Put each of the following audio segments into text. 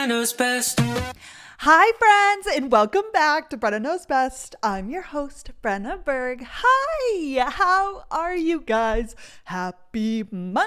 Knows Best. Hi, friends, and welcome back to Brenna Knows Best. I'm your host, Brenna Berg. Hi, how are you guys? Happy Monday.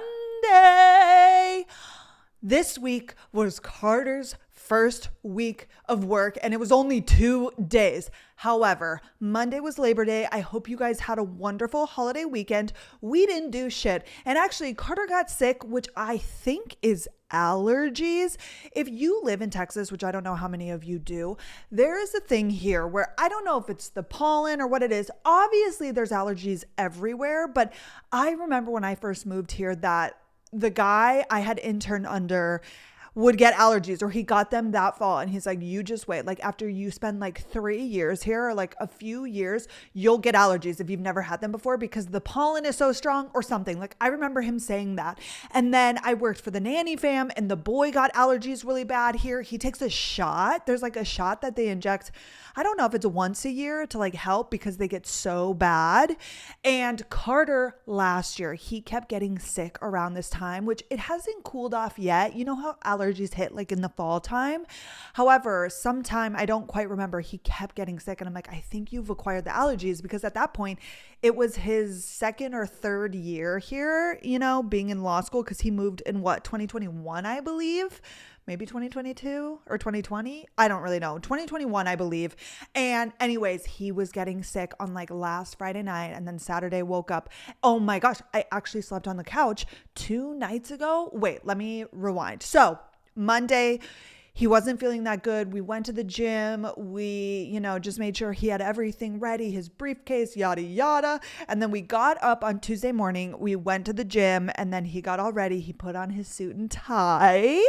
This week was Carter's first week of work, and it was only 2 days. However, Monday was Labor Day. I hope you guys had a wonderful holiday weekend. We didn't do shit. And actually, Carter got sick, which I think is allergies. If you live in Texas, which I don't know how many of you do, there is a thing here where I don't know if it's the pollen or what it is. Obviously, there's allergies everywhere, but I remember when I first moved here that the guy I had interned under would get allergies, or he got them that fall. And he's like, you just wait. Like after you spend like 3 years here, or like a few years, you'll get allergies if you've never had them before because the pollen is so strong or something. Like I remember him saying that. And then I worked for the nanny fam and the boy got allergies really bad here. He takes a shot. There's like a shot that they inject. I don't know if it's once a year to like help because they get so bad. And Carter last year, he kept getting sick around this time, which it hasn't cooled off yet. You know how allergies hit like in the fall time. However, sometime I don't quite remember, he kept getting sick. And I'm like, I think you've acquired the allergies, because at that point it was his second or third year here, you know, being in law school, because he moved in 2021, I believe. Maybe 2022 or 2020. I don't really know. 2021, I believe. And anyways, he was getting sick on like last Friday night, and then Saturday woke up. Oh my gosh, I actually slept on the couch 2 nights ago. Wait, let me rewind. So Monday, he wasn't feeling that good. We went to the gym. We, just made sure he had everything ready, his briefcase, yada, yada. And then we got up on Tuesday morning. We went to the gym, and then he got all ready. He put on his suit and tie.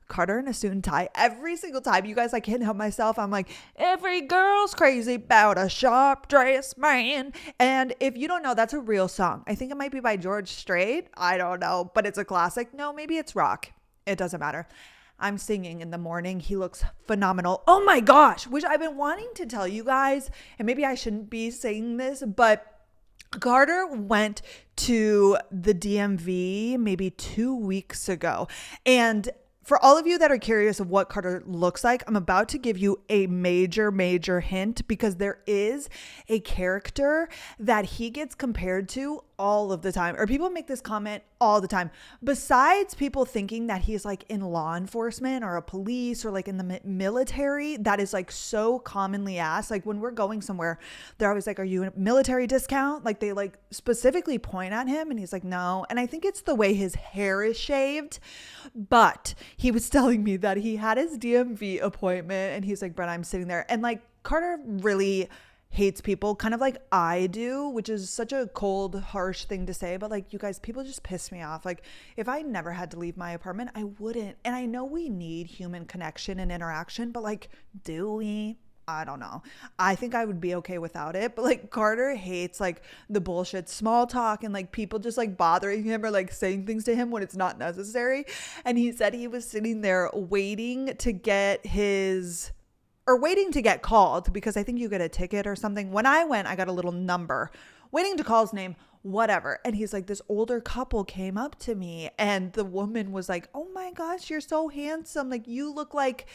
Carter in a suit and tie every single time. You guys, I can't help myself. I'm like, every girl's crazy about a sharp dressed man. And if you don't know, that's a real song. I think it might be by George Strait. I don't know, but it's a classic. No, maybe it's rock. It doesn't matter. I'm singing in the morning. He looks phenomenal. Oh my gosh, which I've been wanting to tell you guys, and maybe I shouldn't be saying this, but Carter went to the DMV maybe 2 weeks ago. And for all of you that are curious of what Carter looks like, I'm about to give you a major, major hint, because there is a character that he gets compared to all of the time, or people make this comment all the time. Besides people thinking that he's like in law enforcement or a police or like in the military, that is like so commonly asked. Like when we're going somewhere, they're always like, are you a military discount? Like they like specifically point at him, and he's like, no. And I think it's the way his hair is shaved. But he was telling me that he had his DMV appointment, and he's like, Brent, I'm sitting there. And like Carter really hates people, kind of like I do, which is such a cold, harsh thing to say, but like, you guys, people just piss me off. Like if I never had to leave my apartment, I wouldn't. And I know we need human connection and interaction, but like, do we? I don't know. I think I would be okay without it. But like Carter hates like the bullshit small talk and like people just like bothering him or like saying things to him when it's not necessary. And he said he was sitting there waiting to get called, because I think you get a ticket or something. When I went, I got a little number, waiting to call his name, whatever. And he's like, this older couple came up to me, and the woman was like, oh my gosh, you're so handsome. Like you look like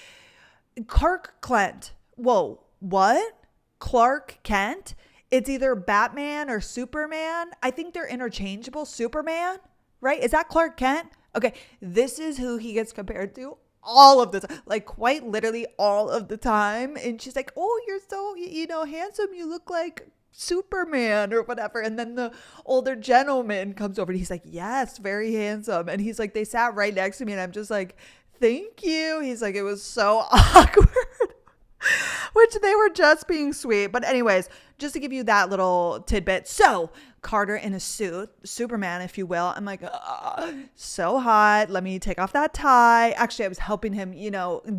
Clark Kent. Whoa, what? Clark Kent? It's either Batman or Superman. I think they're interchangeable. Superman, right? Is that Clark Kent? Okay, this is who he gets compared to all of the time, like quite literally all of the time. And she's like, oh, you're so, handsome. You look like Superman or whatever. And then the older gentleman comes over and he's like, yes, very handsome. And he's like, they sat right next to me, and I'm just like, thank you. He's like, it was so awkward. Which they were just being sweet. But anyways, just to give you that little tidbit. So Carter in a suit, Superman, if you will. I'm like, so hot. Let me take off that tie. Actually, I was helping him,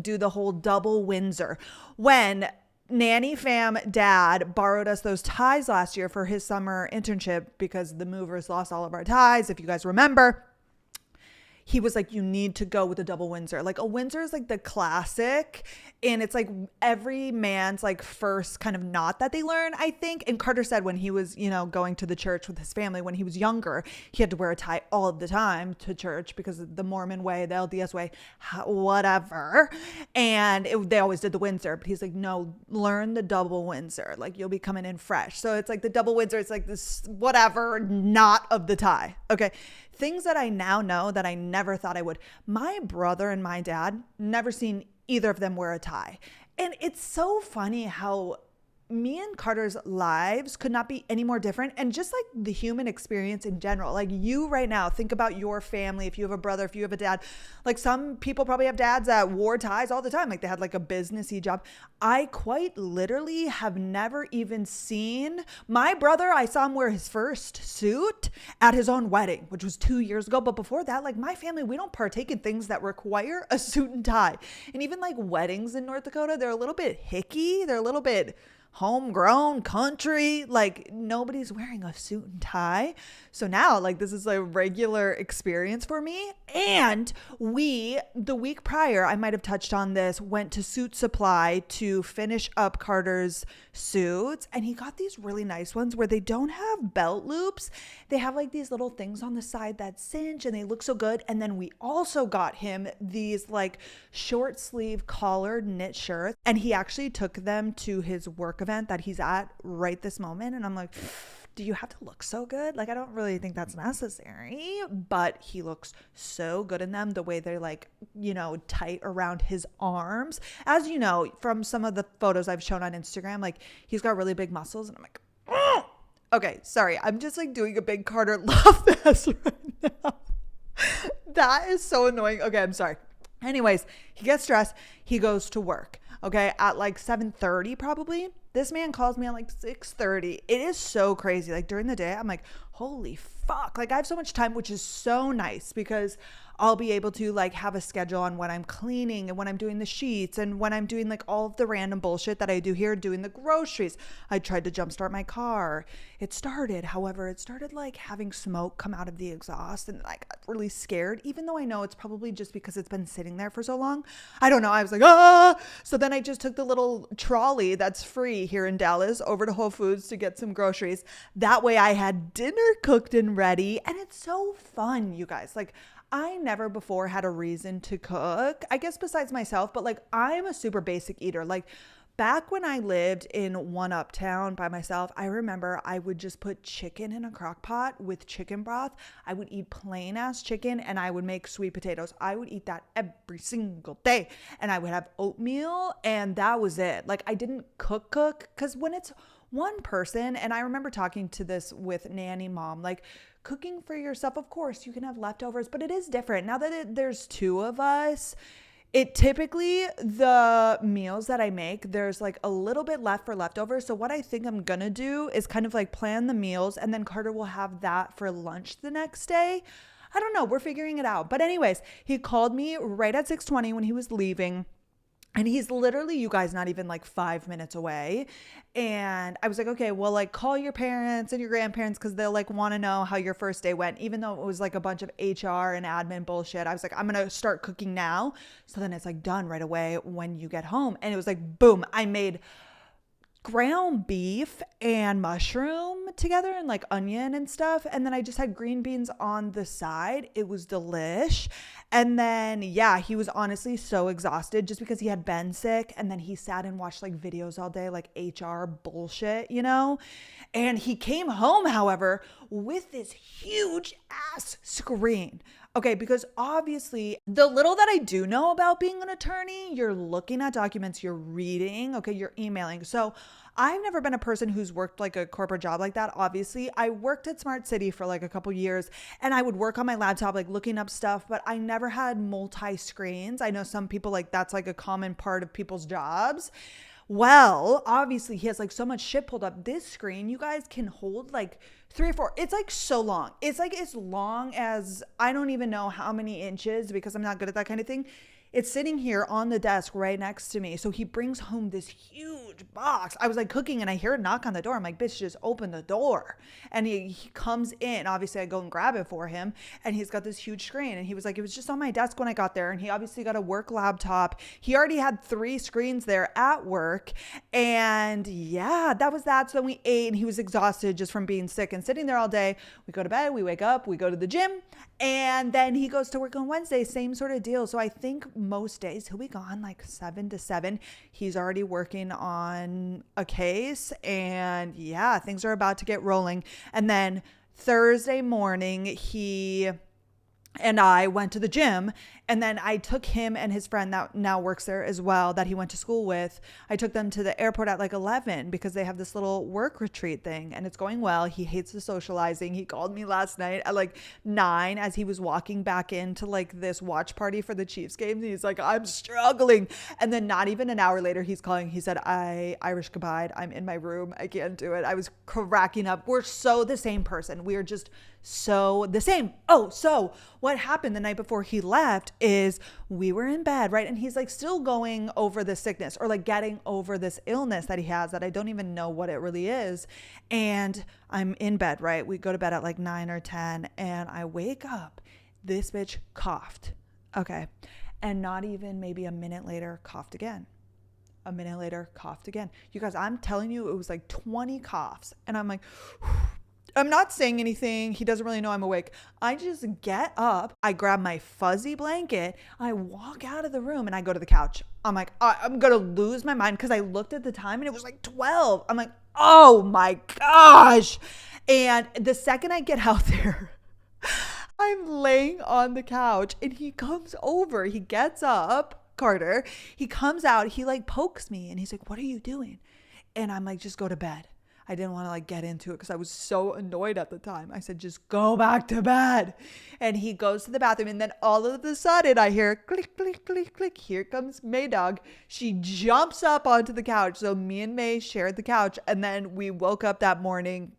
do the whole double Windsor. When nanny fam dad borrowed us those ties last year for his summer internship, because the movers lost all of our ties, if you guys remember. he was like, you need to go with a double Windsor. Like a Windsor is like the classic, and it's like every man's like first kind of knot that they learn, I think. And Carter said when he was, going to the church with his family when he was younger, he had to wear a tie all the time to church because of the Mormon way, the LDS way, whatever. And they always did the Windsor, but he's like, no, learn the double Windsor. Like you'll be coming in fresh. So it's like the double Windsor. It's like this whatever knot of the tie. Okay. Things that I now know that I never thought I would. My brother and my dad, never seen either of them wear a tie. And it's so funny how me and Carter's lives could not be any more different. And just like the human experience in general, like you right now, think about your family. If you have a brother, if you have a dad, like some people probably have dads that wore ties all the time. Like they had like a businessy job. I quite literally have never even seen my brother. I saw him wear his first suit at his own wedding, which was 2 years ago. But before that, like my family, we don't partake in things that require a suit and tie. And even like weddings in North Dakota, they're a little bit hicky. They're a little bit homegrown country, like nobody's wearing a suit and tie. So now like this is a regular experience for me. And the week prior, I might have touched on this, went to Suit Supply to finish up Carter's suits, and he got these really nice ones where they don't have belt loops. They have like these little things on the side that cinch and they look so good. And then we also got him these like short sleeve collared knit shirts, and he actually took them to his work event that he's at right this moment. And I'm like, do you have to look so good? Like, I don't really think that's necessary, but he looks so good in them. The way they're like, tight around his arms. As you know, from some of the photos I've shown on Instagram, like he's got really big muscles, and I'm like, oh! Okay, sorry. I'm just like doing a big Carter love fest right now. That is so annoying. Okay, I'm sorry. Anyways, he gets dressed. He goes to work. Okay, at like 7:30 probably. This man calls me at like 6:30. It is so crazy. Like during the day, I'm like, holy fuck. Like I have so much time, which is so nice because I'll be able to like have a schedule on when I'm cleaning and when I'm doing the sheets and when I'm doing like all of the random bullshit that I do here, doing the groceries. I tried to jumpstart my car. It started like having smoke come out of the exhaust, and I got really scared, even though I know it's probably just because it's been sitting there for so long. I don't know. I was like, ah. So then I just took the little trolley that's free here in Dallas over to Whole Foods to get some groceries. That way I had dinner cooked and ready, and it's so fun, you guys. Like I never before had a reason to cook, I guess besides myself, but like I'm a super basic eater. Like back when I lived in one uptown by myself, I remember I would just put chicken in a crock pot with chicken broth. I would eat plain ass chicken, and I would make sweet potatoes. I would eat that every single day, and I would have oatmeal, and that was it. Like I didn't cook because when it's one person, and I remember talking to this with Nanny Mom, like cooking for yourself, of course you can have leftovers, but it is different. Now that there's two of us, it typically, the meals that I make, there's like a little bit left for leftovers. So what I think I'm gonna do is kind of like plan the meals, and then Carter will have that for lunch the next day. I don't know, we're figuring it out. But anyways, he called me right at 6:20 when he was leaving. And he's literally, you guys, not even like 5 minutes away. And I was like, okay, well, like call your parents and your grandparents because they'll like want to know how your first day went, even though it was like a bunch of HR and admin bullshit. I was like, I'm going to start cooking now. So then it's like done right away when you get home. And it was like, boom, I made ground beef and mushroom together and like onion and stuff. And then I just had green beans on the side. It was delish. And then, yeah, he was honestly so exhausted just because he had been sick. And then he sat and watched like videos all day, like HR bullshit, And he came home, however, with this huge ass screen. Okay, because obviously the little that I do know about being an attorney, you're looking at documents, you're reading, okay, you're emailing. So I've never been a person who's worked like a corporate job like that. Obviously, I worked at Smart City for like a couple years, and I would work on my laptop, like looking up stuff, but I never had multi-screens. I know some people like that's like a common part of people's jobs. Well, obviously he has like so much shit pulled up. This screen, you guys, can hold like 3 or 4. It's like so long. It's like as long as I don't even know how many inches because I'm not good at that kind of thing. It's sitting here on the desk right next to me. So he brings home this huge box. I was like cooking and I hear a knock on the door. I'm like, bitch, just open the door. And he comes in. Obviously, I go and grab it for him. And he's got this huge screen. And he was like, it was just on my desk when I got there. And he obviously got a work laptop. He already had 3 screens there at work. And yeah, that was that. So then we ate and he was exhausted just from being sick and sitting there all day. We go to bed, we wake up, we go to the gym. And then he goes to work on Wednesday, same sort of deal. So I think most days he'll be gone like 7 to 7. He's already working on a case and yeah, things are about to get rolling. And then Thursday morning, he and I went to the gym, and then I took him and his friend that now works there as well, that he went to school with. I took them to the airport at like 11 because they have this little work retreat thing and it's going well. He hates the socializing. He called me last night at like 9 as he was walking back into like this watch party for the Chiefs game. He's like, I'm struggling. And then not even an hour later, he's calling. He said, I Irish goodbye. I'm in my room. I can't do it. I was cracking up. We're so the same person. We are just so the same. Oh, so what happened the night before he left is we were in bed, right? And he's like still going over the sickness or like getting over this illness that he has that I don't even know what it really is. And I'm in bed, right? We go to bed at like 9 or 10 and I wake up. This bitch coughed. Okay. And not even maybe a minute later, coughed again. A minute later, coughed again. You guys, I'm telling you, it was like 20 coughs. And I'm like, I'm not saying anything. He doesn't really know I'm awake. I just get up. I grab my fuzzy blanket. I walk out of the room and I go to the couch. I'm like, I'm going to lose my mind because I looked at the time and it was like 12. I'm like, oh my gosh. And the second I get out there, I'm laying on the couch and he comes over. He gets up, Carter. He comes out. He like pokes me and he's like, what are you doing? And I'm like, just go to bed. I didn't want to like get into it because I was so annoyed at the time. I said, just go back to bed. And he goes to the bathroom. And then all of a sudden I hear click, click, click, click. Here comes May Dog. She jumps up onto the couch. So me and May shared the couch. And then we woke up that morning,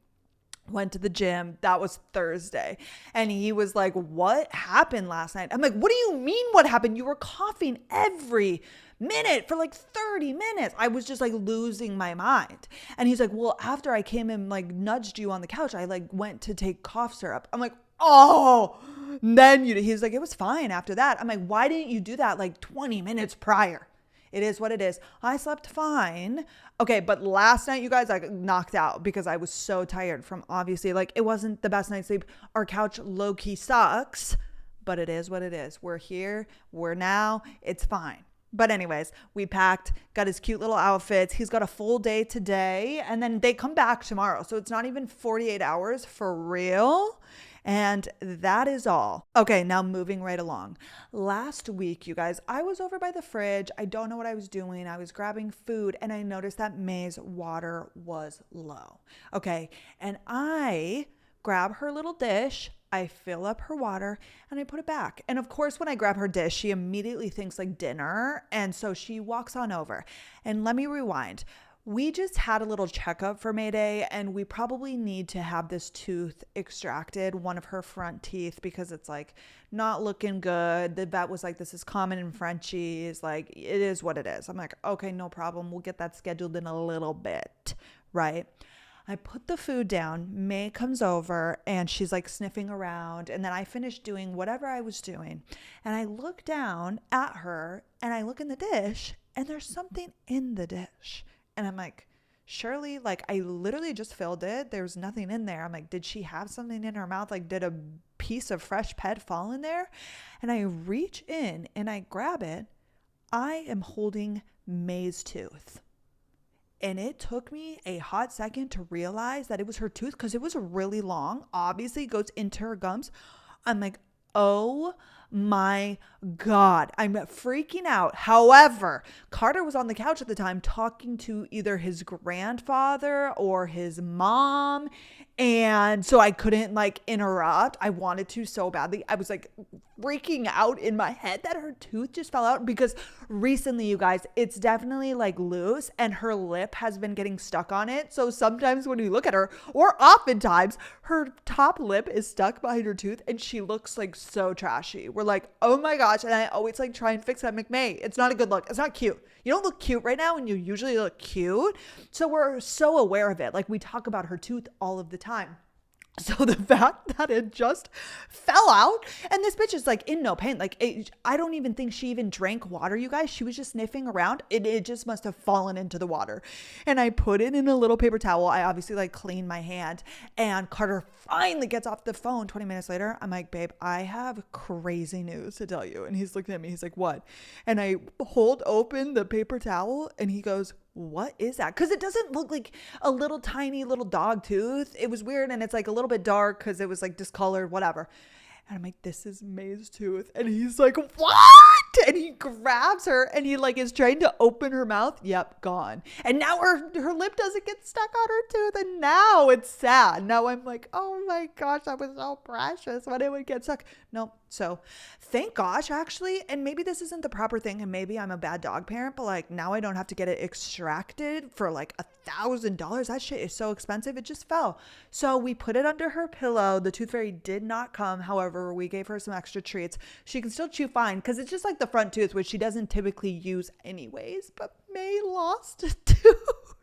went to the gym. That was Thursday. And he was like, what happened last night? I'm like, what do you mean what happened? You were coughing every minute for like 30 minutes. I was just like losing my mind. And he's like, well, after I came and like nudged you on the couch, I like went to take cough syrup. I'm like, oh, then he's like, it was fine after that. I'm like, why didn't you do that like 20 minutes prior? It is what it is. I slept fine. Okay, but last night, you guys, I got knocked out because I was so tired from obviously, like, it wasn't the best night's sleep. Our couch low-key sucks, but it is what it is. We're here. We're now. It's fine. But anyways, we packed, got his cute little outfits. He's got a full day today, and then they come back tomorrow. So it's not even 48 hours for real. And that is all. Okay, now moving right along. Last week, you guys, I was over by the fridge. I don't know what I was doing. I was grabbing food and I noticed that May's water was low. Okay, and I grab her little dish. I fill up her water and I put it back. And of course, when I grab her dish, she immediately thinks like dinner. And so she walks on over. And let me rewind. We just had a little checkup for Mayday and we probably need to have this tooth extracted, one of her front teeth, because it's like not looking good. The vet was like, this is common in Frenchies. Like, it is what it is. I'm like, okay, no problem. We'll get that scheduled in a little bit, right? I put the food down. May comes over and she's like sniffing around. And then I finished doing whatever I was doing. And I look down at her and I look in the dish and there's something in the dish. And I'm like, surely, like, I literally just filled it. There was nothing in there. I'm like, did she have something in her mouth? Like, did a piece of fresh pet fall in there? And I reach in and I grab it. I am holding May's tooth. And it took me a hot second to realize that it was her tooth because it was really long. Obviously, it goes into her gums. I'm like, oh my God, I'm freaking out. However, Carter was on the couch at the time talking to either his grandfather or his mom. And so I couldn't like interrupt. I wanted to so badly. I was like freaking out in my head that her tooth just fell out because recently, you guys, it's definitely like loose and her lip has been getting stuck on it. So sometimes when we look at her, or oftentimes, her top lip is stuck behind her tooth and she looks like so trashy. We're like, oh my gosh. And I always like try and fix that. I'm like, May, it's not a good look. It's not cute. You don't look cute right now and you usually look cute. So we're so aware of it. Like we talk about her tooth all of the time. So the fact that it just fell out and this bitch is like in no pain. Like I don't even think she even drank water, you guys. She was just sniffing around. It just must have fallen into the water. And I put it in a little paper towel. I obviously like cleaned my hand and Carter finally gets off the phone 20 minutes later. I'm like, babe, I have crazy news to tell you. And he's looking at me. He's like, what? And I hold open the paper towel and he goes, what is that? Because it doesn't look like a little tiny little dog tooth. It was weird and it's like a little bit dark because it was like discolored, whatever. And I'm like, this is May's tooth. And he's like, what? And he grabs her and he like is trying to open her mouth. Yep, gone. And now her lip doesn't get stuck on her tooth. And now it's sad. Now I'm like, oh my gosh, that was so precious when it would get stuck. Nope. So thank gosh, actually. And maybe this isn't the proper thing. And maybe I'm a bad dog parent, but like now I don't have to get it extracted for like $1,000. That shit is so expensive. It just fell. So we put it under her pillow. The tooth fairy did not come. However, we gave her some extra treats. She can still chew fine because it's just like the front tooth, which she doesn't typically use anyways. But May lost a tooth.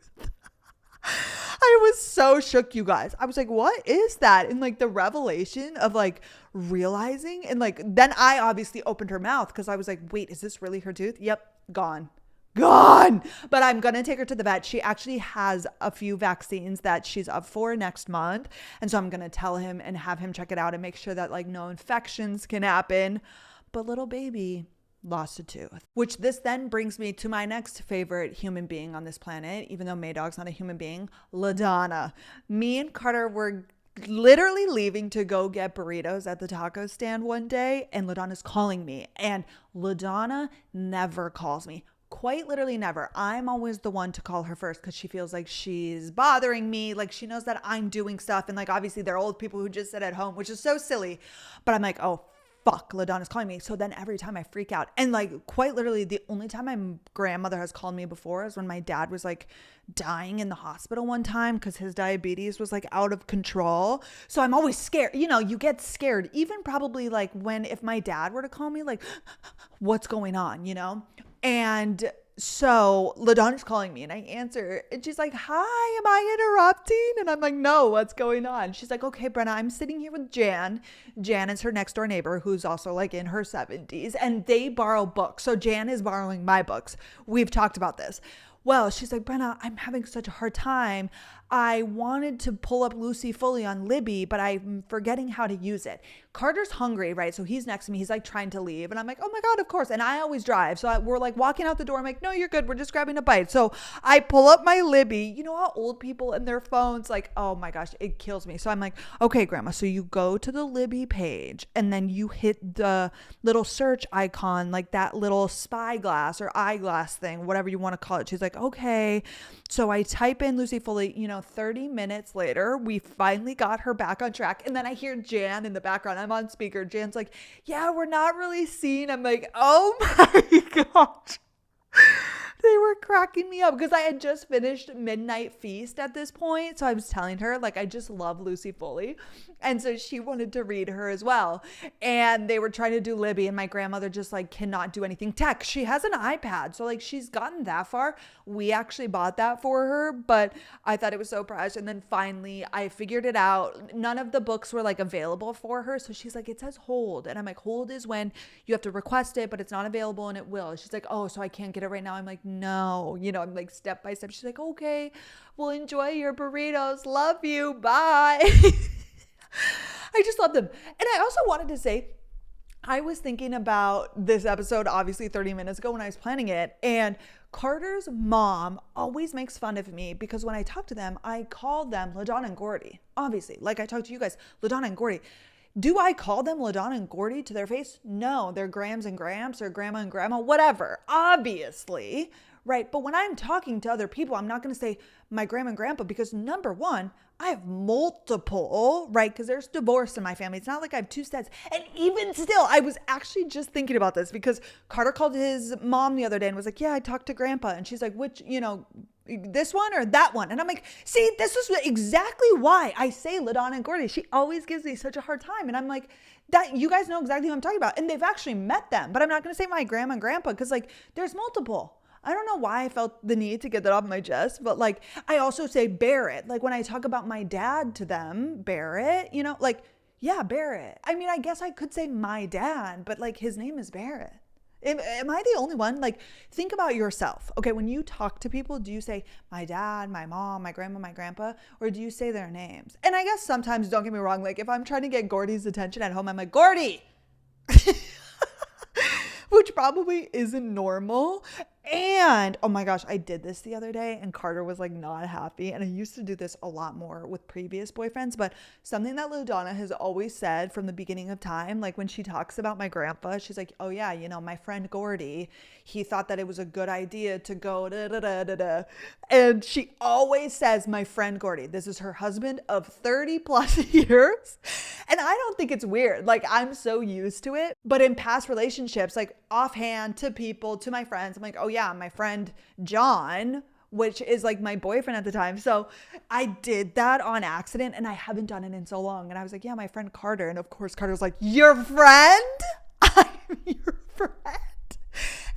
I was so shook, you guys. I was like, what is that? And like the revelation of like realizing and like, then I obviously opened her mouth because I was like, wait, is this really her tooth? Yep, gone. But I'm going to take her to the vet. She actually has a few vaccines that she's up for next month. And so I'm going to tell him and have him check it out and make sure that like no infections can happen. But little baby lost a tooth, which this then brings me to my next favorite human being on this planet, even though Maydog's not a human being, LaDonna. Me and Carter were literally leaving to go get burritos at the taco stand one day, and LaDonna's calling me, and LaDonna never calls me. Quite literally never. I'm always the one to call her first because she feels like she's bothering me. Like she knows that I'm doing stuff. And like, obviously they're old people who just sit at home, which is so silly. But I'm like, oh, fuck, LaDonna's calling me. So then every time I freak out. And like quite literally the only time my grandmother has called me before is when my dad was like dying in the hospital one time because his diabetes was like out of control. So I'm always scared. You know, you get scared. Even probably like if my dad were to call me, like, what's going on, you know? And so LaDonna's calling me and I answer and she's like, hi, am I interrupting? And I'm like, no, what's going on? She's like, okay, Brenna, I'm sitting here with Jan. Jan is her next door neighbor who's also like in her 70s and they borrow books. So Jan is borrowing my books. We've talked about this. Well, she's like, Brenna, I'm having such a hard time. I wanted to pull up Lucy Fully on Libby, but I'm forgetting how to use it. Carter's hungry, right? So he's next to me. He's like trying to leave. And I'm like, oh my God, of course. And I always drive. So we're like walking out the door. I'm like, no, you're good. We're just grabbing a bite. So I pull up my Libby. You know how old people and their phones, like, oh my gosh, it kills me. So I'm like, okay, Grandma. So you go to the Libby page and then you hit the little search icon, like that little spyglass or eyeglass thing, whatever you want to call it. She's like, okay. So I type in Lucy Fully, 30 minutes later, we finally got her back on track. And then I hear Jan in the background. I'm on speaker. Jan's like, yeah, we're not really seeing. I'm like, oh my gosh. They were cracking me up because I had just finished Midnight Feast at this point. So I was telling her, like, I just love Lucy Fully. And so she wanted to read her as well. And they were trying to do Libby and my grandmother just like cannot do anything tech. She has an iPad. So like she's gotten that far. We actually bought that for her, but I thought it was so precious. And then finally I figured it out. None of the books were like available for her. So she's like, it says hold. And I'm like, hold is when you have to request it, but it's not available and it will. She's like, oh, so I can't get it right now. I'm like, no, I'm like step by step. She's like, okay, well, enjoy your burritos. Love you. Bye. I just love them. And I also wanted to say, I was thinking about this episode, obviously 30 minutes ago when I was planning it. And Carter's mom always makes fun of me because when I talk to them, I call them LaDonna and Gordy. Obviously, like I talk to you guys, LaDonna and Gordy. Do I call them LaDonna and Gordy to their face? No, they're Grams and Gramps or Grandma and Grandma, whatever, obviously, right? But when I'm talking to other people, I'm not going to say my grandma and grandpa because number one, I have multiple, right? Because there's divorce in my family. It's not like I have two sets. And even still, I was actually just thinking about this because Carter called his mom the other day and was like, yeah, I talked to grandpa. And she's like, which, this one or that one? And I'm like, see, this is exactly why I say LaDonna and Gordy. She always gives me such a hard time. And I'm like, that you guys know exactly who I'm talking about. And they've actually met them. But I'm not going to say my grandma and grandpa because like there's multiple. I don't know why I felt the need to get that off my chest, but like I also say Barrett. Like when I talk about my dad to them, Barrett, yeah, Barrett. I mean, I guess I could say my dad, but like his name is Barrett. Am I the only one? Like think about yourself. Okay, when you talk to people, do you say my dad, my mom, my grandma, my grandpa, or do you say their names? And I guess sometimes, don't get me wrong, like if I'm trying to get Gordy's attention at home, I'm like, Gordy! Which probably isn't normal. And oh my gosh, I did this the other day and Carter was like not happy. And I used to do this a lot more with previous boyfriends, but something that LaDonna has always said from the beginning of time, like when she talks about my grandpa, she's like, oh yeah, my friend Gordy, he thought that it was a good idea to go da da da da da. And she always says my friend Gordy. This is her husband of 30 plus years. And I don't think it's weird. Like I'm so used to it. But in past relationships, like offhand to people, to my friends, I'm like, oh yeah, my friend John, which is like my boyfriend at the time. So I did that on accident and I haven't done it in so long. And I was like, yeah, my friend Carter. And of course, Carter's like, your friend? I'm your friend.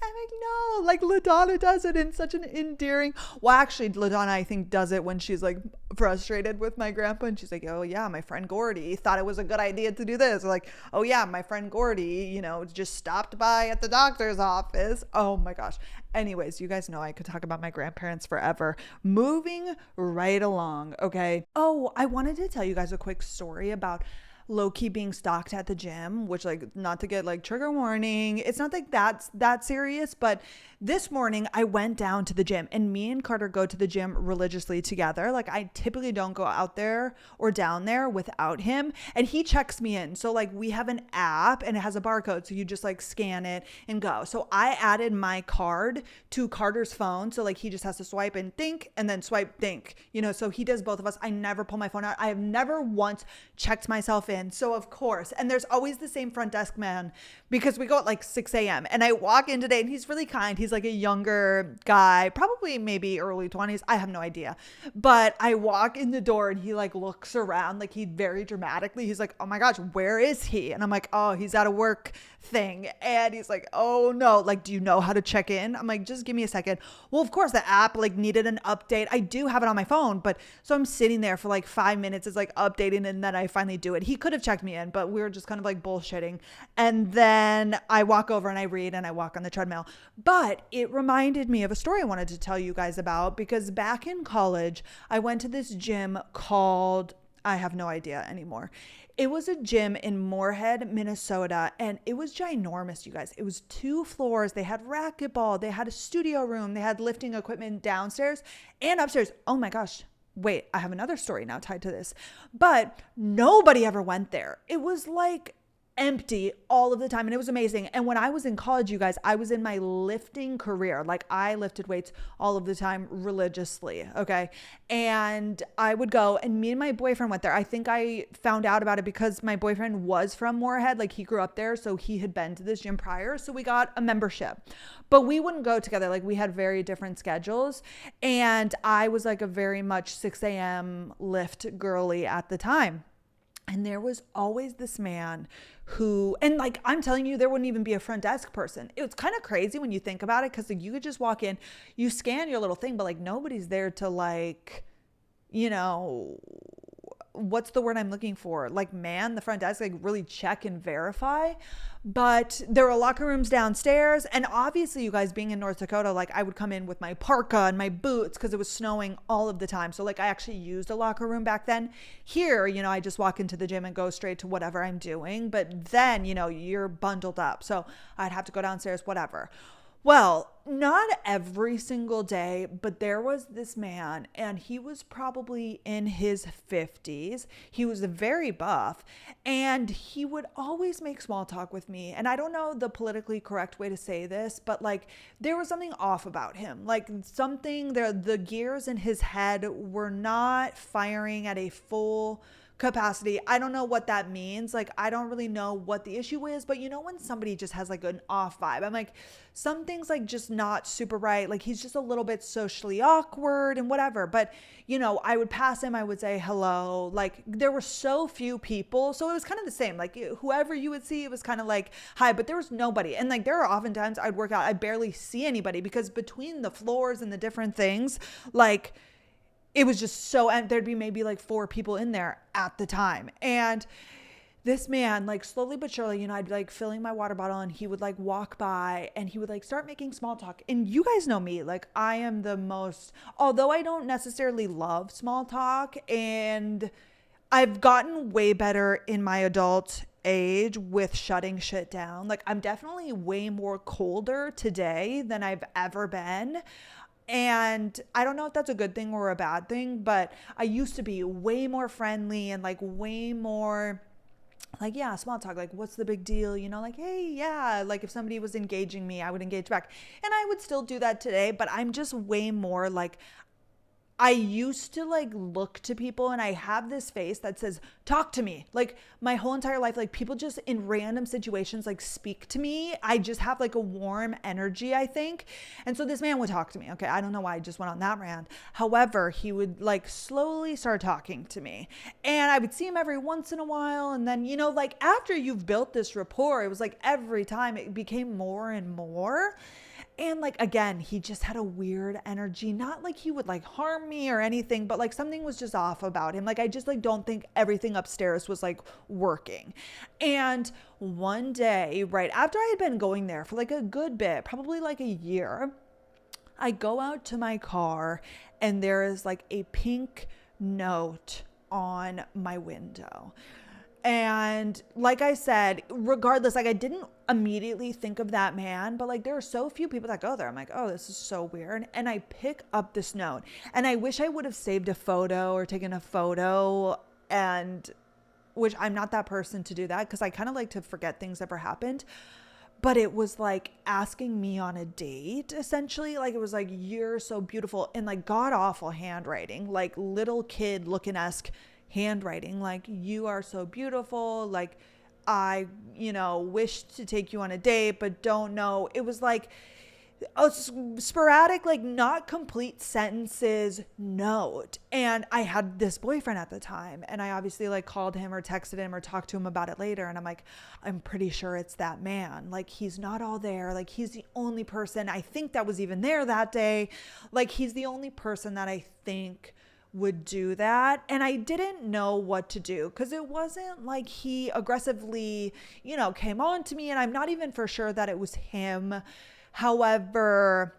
I'm like, no, like LaDonna does it in such an endearing. Well, actually, LaDonna, I think, does it when she's like frustrated with my grandpa. And she's like, oh, yeah, my friend Gordy thought it was a good idea to do this. Or like, oh, yeah, my friend Gordy, just stopped by at the doctor's office. Oh, my gosh. Anyways, you guys know I could talk about my grandparents forever. Moving right along. Okay. Oh, I wanted to tell you guys a quick story about low-key being stalked at the gym, which like not to get like trigger warning, it's not like that's that serious, but this morning I went down to the gym and me and Carter go to the gym religiously together. Like I typically don't go out there or down there without him, and he checks me in. So like we have an app and it has a barcode, so you just like scan it and go. So I added my card to Carter's phone, so like he just has to swipe and think and then swipe think, so he does both of us. I never pull my phone out. I have never once checked myself in. So of course, and there's always the same front desk man because we go at like 6 a.m. and I walk in today and he's really kind. He's like a younger guy, probably maybe early 20s. I have no idea. But I walk in the door and he like looks around, like he very dramatically, he's like, oh my gosh, where is he? And I'm like, oh, he's at a work thing. And he's like, oh no, like, do you know how to check in? I'm like, just give me a second. Well, of course the app like needed an update. I do have it on my phone, but so I'm sitting there for like 5 minutes. It's like updating and then I finally do it. He could have checked me in, but we were just kind of like bullshitting. And then I walk over and I read and I walk on the treadmill. But it reminded me of a story I wanted to tell you guys about because back in college, I went to this gym called, I have no idea anymore. It was a gym in Moorhead, Minnesota, and it was ginormous, you guys. It was 2 floors. They had racquetball. They had a studio room. They had lifting equipment downstairs and upstairs. Oh my gosh. Wait, I have another story now tied to this, but nobody ever went there. It was like empty all of the time and it was amazing. And when I was in college, you guys, I was in my lifting career. Like I lifted weights all of the time religiously. Okay. And I would go and me and my boyfriend went there. I think I found out about it because my boyfriend was from Moorhead. Like he grew up there. So he had been to this gym prior. So we got a membership, but we wouldn't go together. Like we had very different schedules. And I was like a very much 6 a.m. lift girly at the time. And there was always this man who, and like, I'm telling you, there wouldn't even be a front desk person. It was kind of crazy when you think about it. Cause like you could just walk in, you scan your little thing, but like nobody's there to like, what's the word I'm looking for? Like man, the front desk, like really check and verify. But there were locker rooms downstairs. And obviously you guys being in North Dakota, like I would come in with my parka and my boots because it was snowing all of the time. So like I actually used a locker room back then. Here, I just walk into the gym and go straight to whatever I'm doing. But then, you're bundled up. So I'd have to go downstairs, whatever. Well, not every single day, but there was this man, and he was probably in his 50s. He was very buff, and he would always make small talk with me. And I don't know the politically correct way to say this, but like there was something off about him. Like something there, the gears in his head were not firing at a full capacity. I don't know what that means. Like, I don't really know what the issue is, but you know, when somebody just has like an off vibe, I'm like, something's like just not super right. Like, he's just a little bit socially awkward and whatever. But, you know, I would pass him, I would say hello. Like, there were so few people. So it was kind of the same. Like, whoever you would see, it was kind of like, hi, but there was nobody. And like, there are oftentimes I'd work out, I barely see anybody because between the floors and the different things, like, it was just so, and there'd be maybe like 4 people in there at the time. And this man, like slowly but surely, you know, I'd be like filling my water bottle and he would like walk by and he would like start making small talk. And you guys know me, like I am the most, although I don't necessarily love small talk, and I've gotten way better in my adult age with shutting shit down. Like I'm definitely way more colder today than I've ever been. And I don't know if that's a good thing or a bad thing, but I used to be way more friendly and like way more like, yeah, small talk, like what's the big deal, you know, like, hey, yeah, like if somebody was engaging me, I would engage back. And I would still do that today, but I'm just way more like, I used to like look to people and I have this face that says, talk to me. Like my whole entire life, like people just in random situations, like speak to me. I just have like a warm energy, I think. And so this man would talk to me. Okay. I don't know why I just went on that rant. However, he would like slowly start talking to me and I would see him every once in a while. And then, you know, like after you've built this rapport, it was like every time it became more and more. And like, again, he just had a weird energy, not like he would like harm me or anything, but like something was just off about him. Like, I just like don't think everything upstairs was like working. And one day, right after I had been going there for like a good bit, probably like a year, I go out to my car and there is like a pink note on my window. And like I said, regardless, like I didn't immediately think of that man, but like there are so few people that go there. I'm like, oh, this is so weird. And I pick up this note and I wish I would have saved a photo or taken a photo, and which I'm not that person to do that because I kind of like to forget things ever happened. But it was like asking me on a date, essentially. Like it was like, you're so beautiful, and like god awful handwriting, like little kid looking esque handwriting, like you are so beautiful, like I, you know, wish to take you on a date but don't know. It was like a sporadic, like not complete sentences note. And I had this boyfriend at the time and I obviously like called him or texted him or talked to him about it later, and I'm like, I'm pretty sure it's that man. Like he's not all there, like he's the only person I think that was even there that day. Like he's the only person that I think would do that. And I didn't know what to do because it wasn't like he aggressively, you know, came on to me, and I'm not even for sure that it was him. However,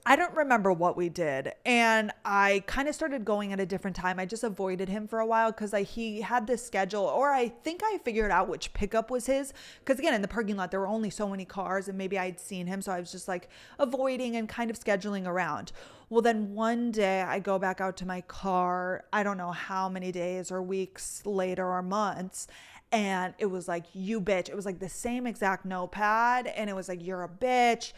I don't remember what we did. And I kind of started going at a different time. I just avoided him for a while because he had this schedule, or I think I figured out which pickup was his. Because again, in the parking lot, there were only so many cars and maybe I'd seen him. So I was just like avoiding and kind of scheduling around. Well, then one day I go back out to my car. I don't know how many days or weeks later or months. And it was like, you bitch. It was like the same exact notepad. And it was like, you're a bitch,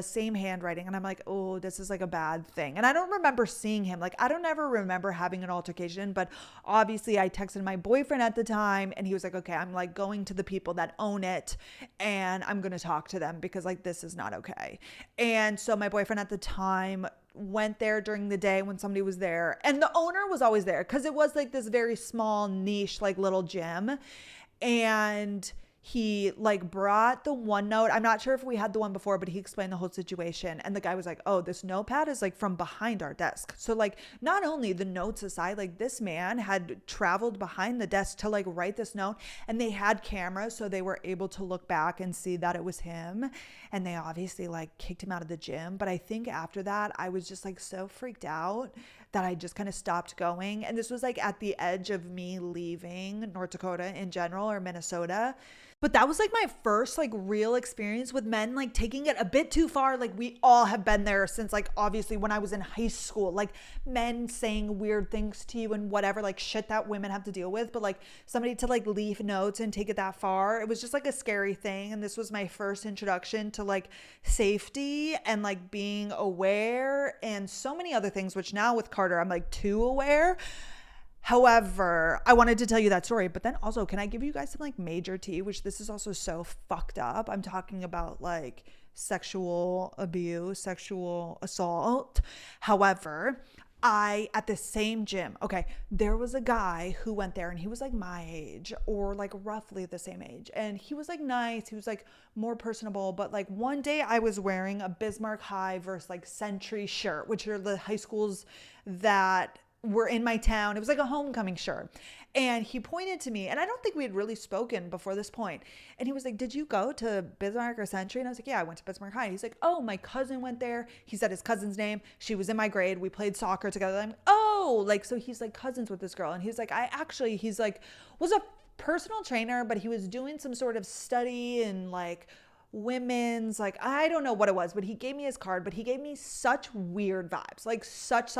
same handwriting. And I'm like, oh, this is like a bad thing. And I don't remember seeing him. Like, I don't ever remember having an altercation, but obviously I texted my boyfriend at the time and he was like, okay, I'm like going to the people that own it and I'm going to talk to them because like, this is not okay. And so my boyfriend at the time went there during the day when somebody was there, and the owner was always there because it was like this very small niche like little gym. And he like brought the one note. I'm not sure if we had the one before, but he explained the whole situation. And the guy was like, oh, this notepad is like from behind our desk. So like not only the notes aside, like this man had traveled behind the desk to like write this note, and they had cameras. So they were able to look back and see that it was him. And they obviously like kicked him out of the gym. But I think after that, I was just like so freaked out that I just kind of stopped going. And this was like at the edge of me leaving North Dakota in general, or Minnesota. But that was like my first like real experience with men like taking it a bit too far. Like we all have been there since like obviously when I was in high school, like men saying weird things to you and whatever, like shit that women have to deal with. But like somebody to like leave notes and take it that far, it was just like a scary thing. And this was my first introduction to like safety and like being aware and so many other things, which now with Carter, I'm like too aware. However, I wanted to tell you that story, but then also, can I give you guys some like major tea, which this is also so fucked up. I'm talking about like sexual abuse, sexual assault. However, at the same gym, okay, there was a guy who went there and he was like my age or like roughly the same age. And he was like nice. He was like more personable. But like one day I was wearing a Bismarck High versus like Century shirt, which are the high schools that were in my town. It was like a homecoming shirt. And he pointed to me, and I don't think we had really spoken before this point. And he was like, did you go to Bismarck or Century? And I was like, yeah, I went to Bismarck High. He's like, oh, my cousin went there. He said his cousin's name. She was in my grade. We played soccer together. I'm like, oh, like, so he's like cousins with this girl. And he's like, he's like, was a personal trainer, but he was doing some sort of study in like women's, like, I don't know what it was, but he gave me his card, but he gave me such weird vibes, like such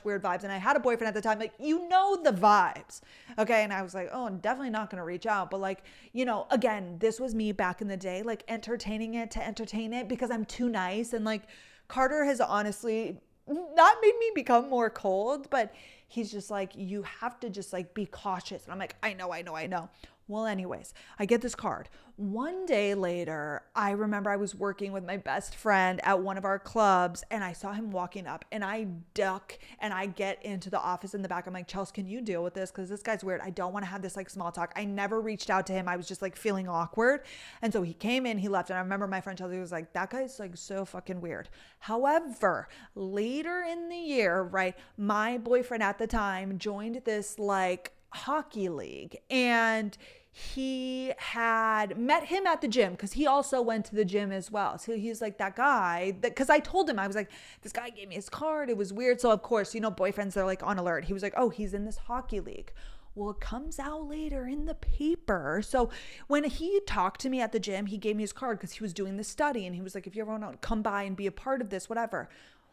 weird vibes. And I had a boyfriend at the time, like, you know, the vibes. Okay. And I was like, oh, I'm definitely not going to reach out. But like, you know, again, this was me back in the day, like entertaining it to entertain it because I'm too nice. And like Carter has honestly not made me become more cold, but he's just like, you have to just like be cautious. And I'm like, I know. Well, anyways, I get this card. One day later, I remember I was working with my best friend at one of our clubs and I saw him walking up and I duck and I get into the office in the back. I'm like, Chelsea, can you deal with this? Because this guy's weird. I don't want to have this like small talk. I never reached out to him. I was just like feeling awkward. And so he came in, he left. And I remember my friend Chelsea was like, that guy's like so fucking weird. However, later in the year, right, my boyfriend at the time joined this like hockey league and he had met him at the gym because he also went to the gym as well. So he's like that guy that, because I told him, I was like, this guy gave me his card. It was weird. So of course, you know, boyfriends, they're like on alert. He was like, oh, he's in this hockey league. Well, it comes out later in the paper. So when he talked to me at the gym, he gave me his card because he was doing the study and he was like, if you ever want to come by and be a part of this, whatever.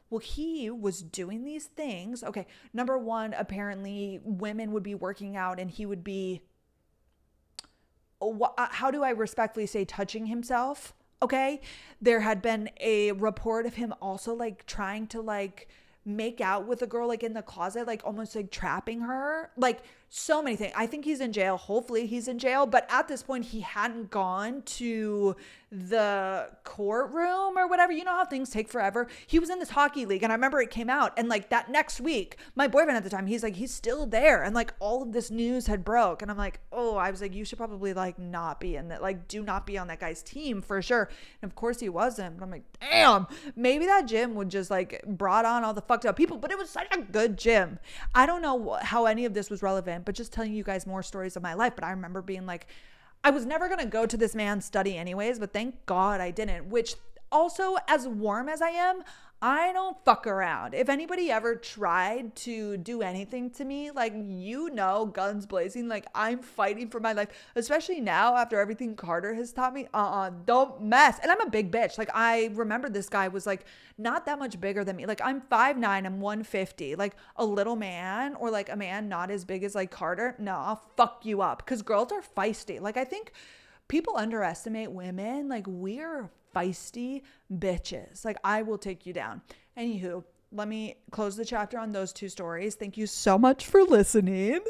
Well, he was doing these things. Okay. Number one, apparently women would be working out and he would be, how do I respectfully say, touching himself? Okay. There had been a report of him also like trying to like make out with a girl like in the closet, like almost like trapping her, like so many things. I think he's in jail. Hopefully he's in jail. But at this point, he hadn't gone to the courtroom or whatever. You know how things take forever. He was in this hockey league. And I remember it came out. And like that next week, my boyfriend at the time, he's like, he's still there. And like all of this news had broke. And I'm like, oh, I was like, you should probably like not be in that. Like, do not be on that guy's team for sure. And of course he wasn't. But I'm like, damn, maybe that gym would just like brought on all the fucked up people. But it was such a good gym. I don't know how any of this was relevant, but just telling you guys more stories of my life. But I remember being like, I was never going to go to this man's study anyways, but thank God I didn't, which also, as warm as I am, I don't fuck around. If anybody ever tried to do anything to me, like, you know, guns blazing, like I'm fighting for my life, especially now after everything Carter has taught me. Don't mess. And I'm a big bitch. Like, I remember this guy was like not that much bigger than me. Like, I'm 5'9", I'm 150. Like a little man or like a man not as big as like Carter. No, I'll fuck you up because girls are feisty. Like, I think people underestimate women. Like, we're feisty bitches. Like, I will take you down. Anywho, let me close the chapter on those two stories. Thank you so much for listening.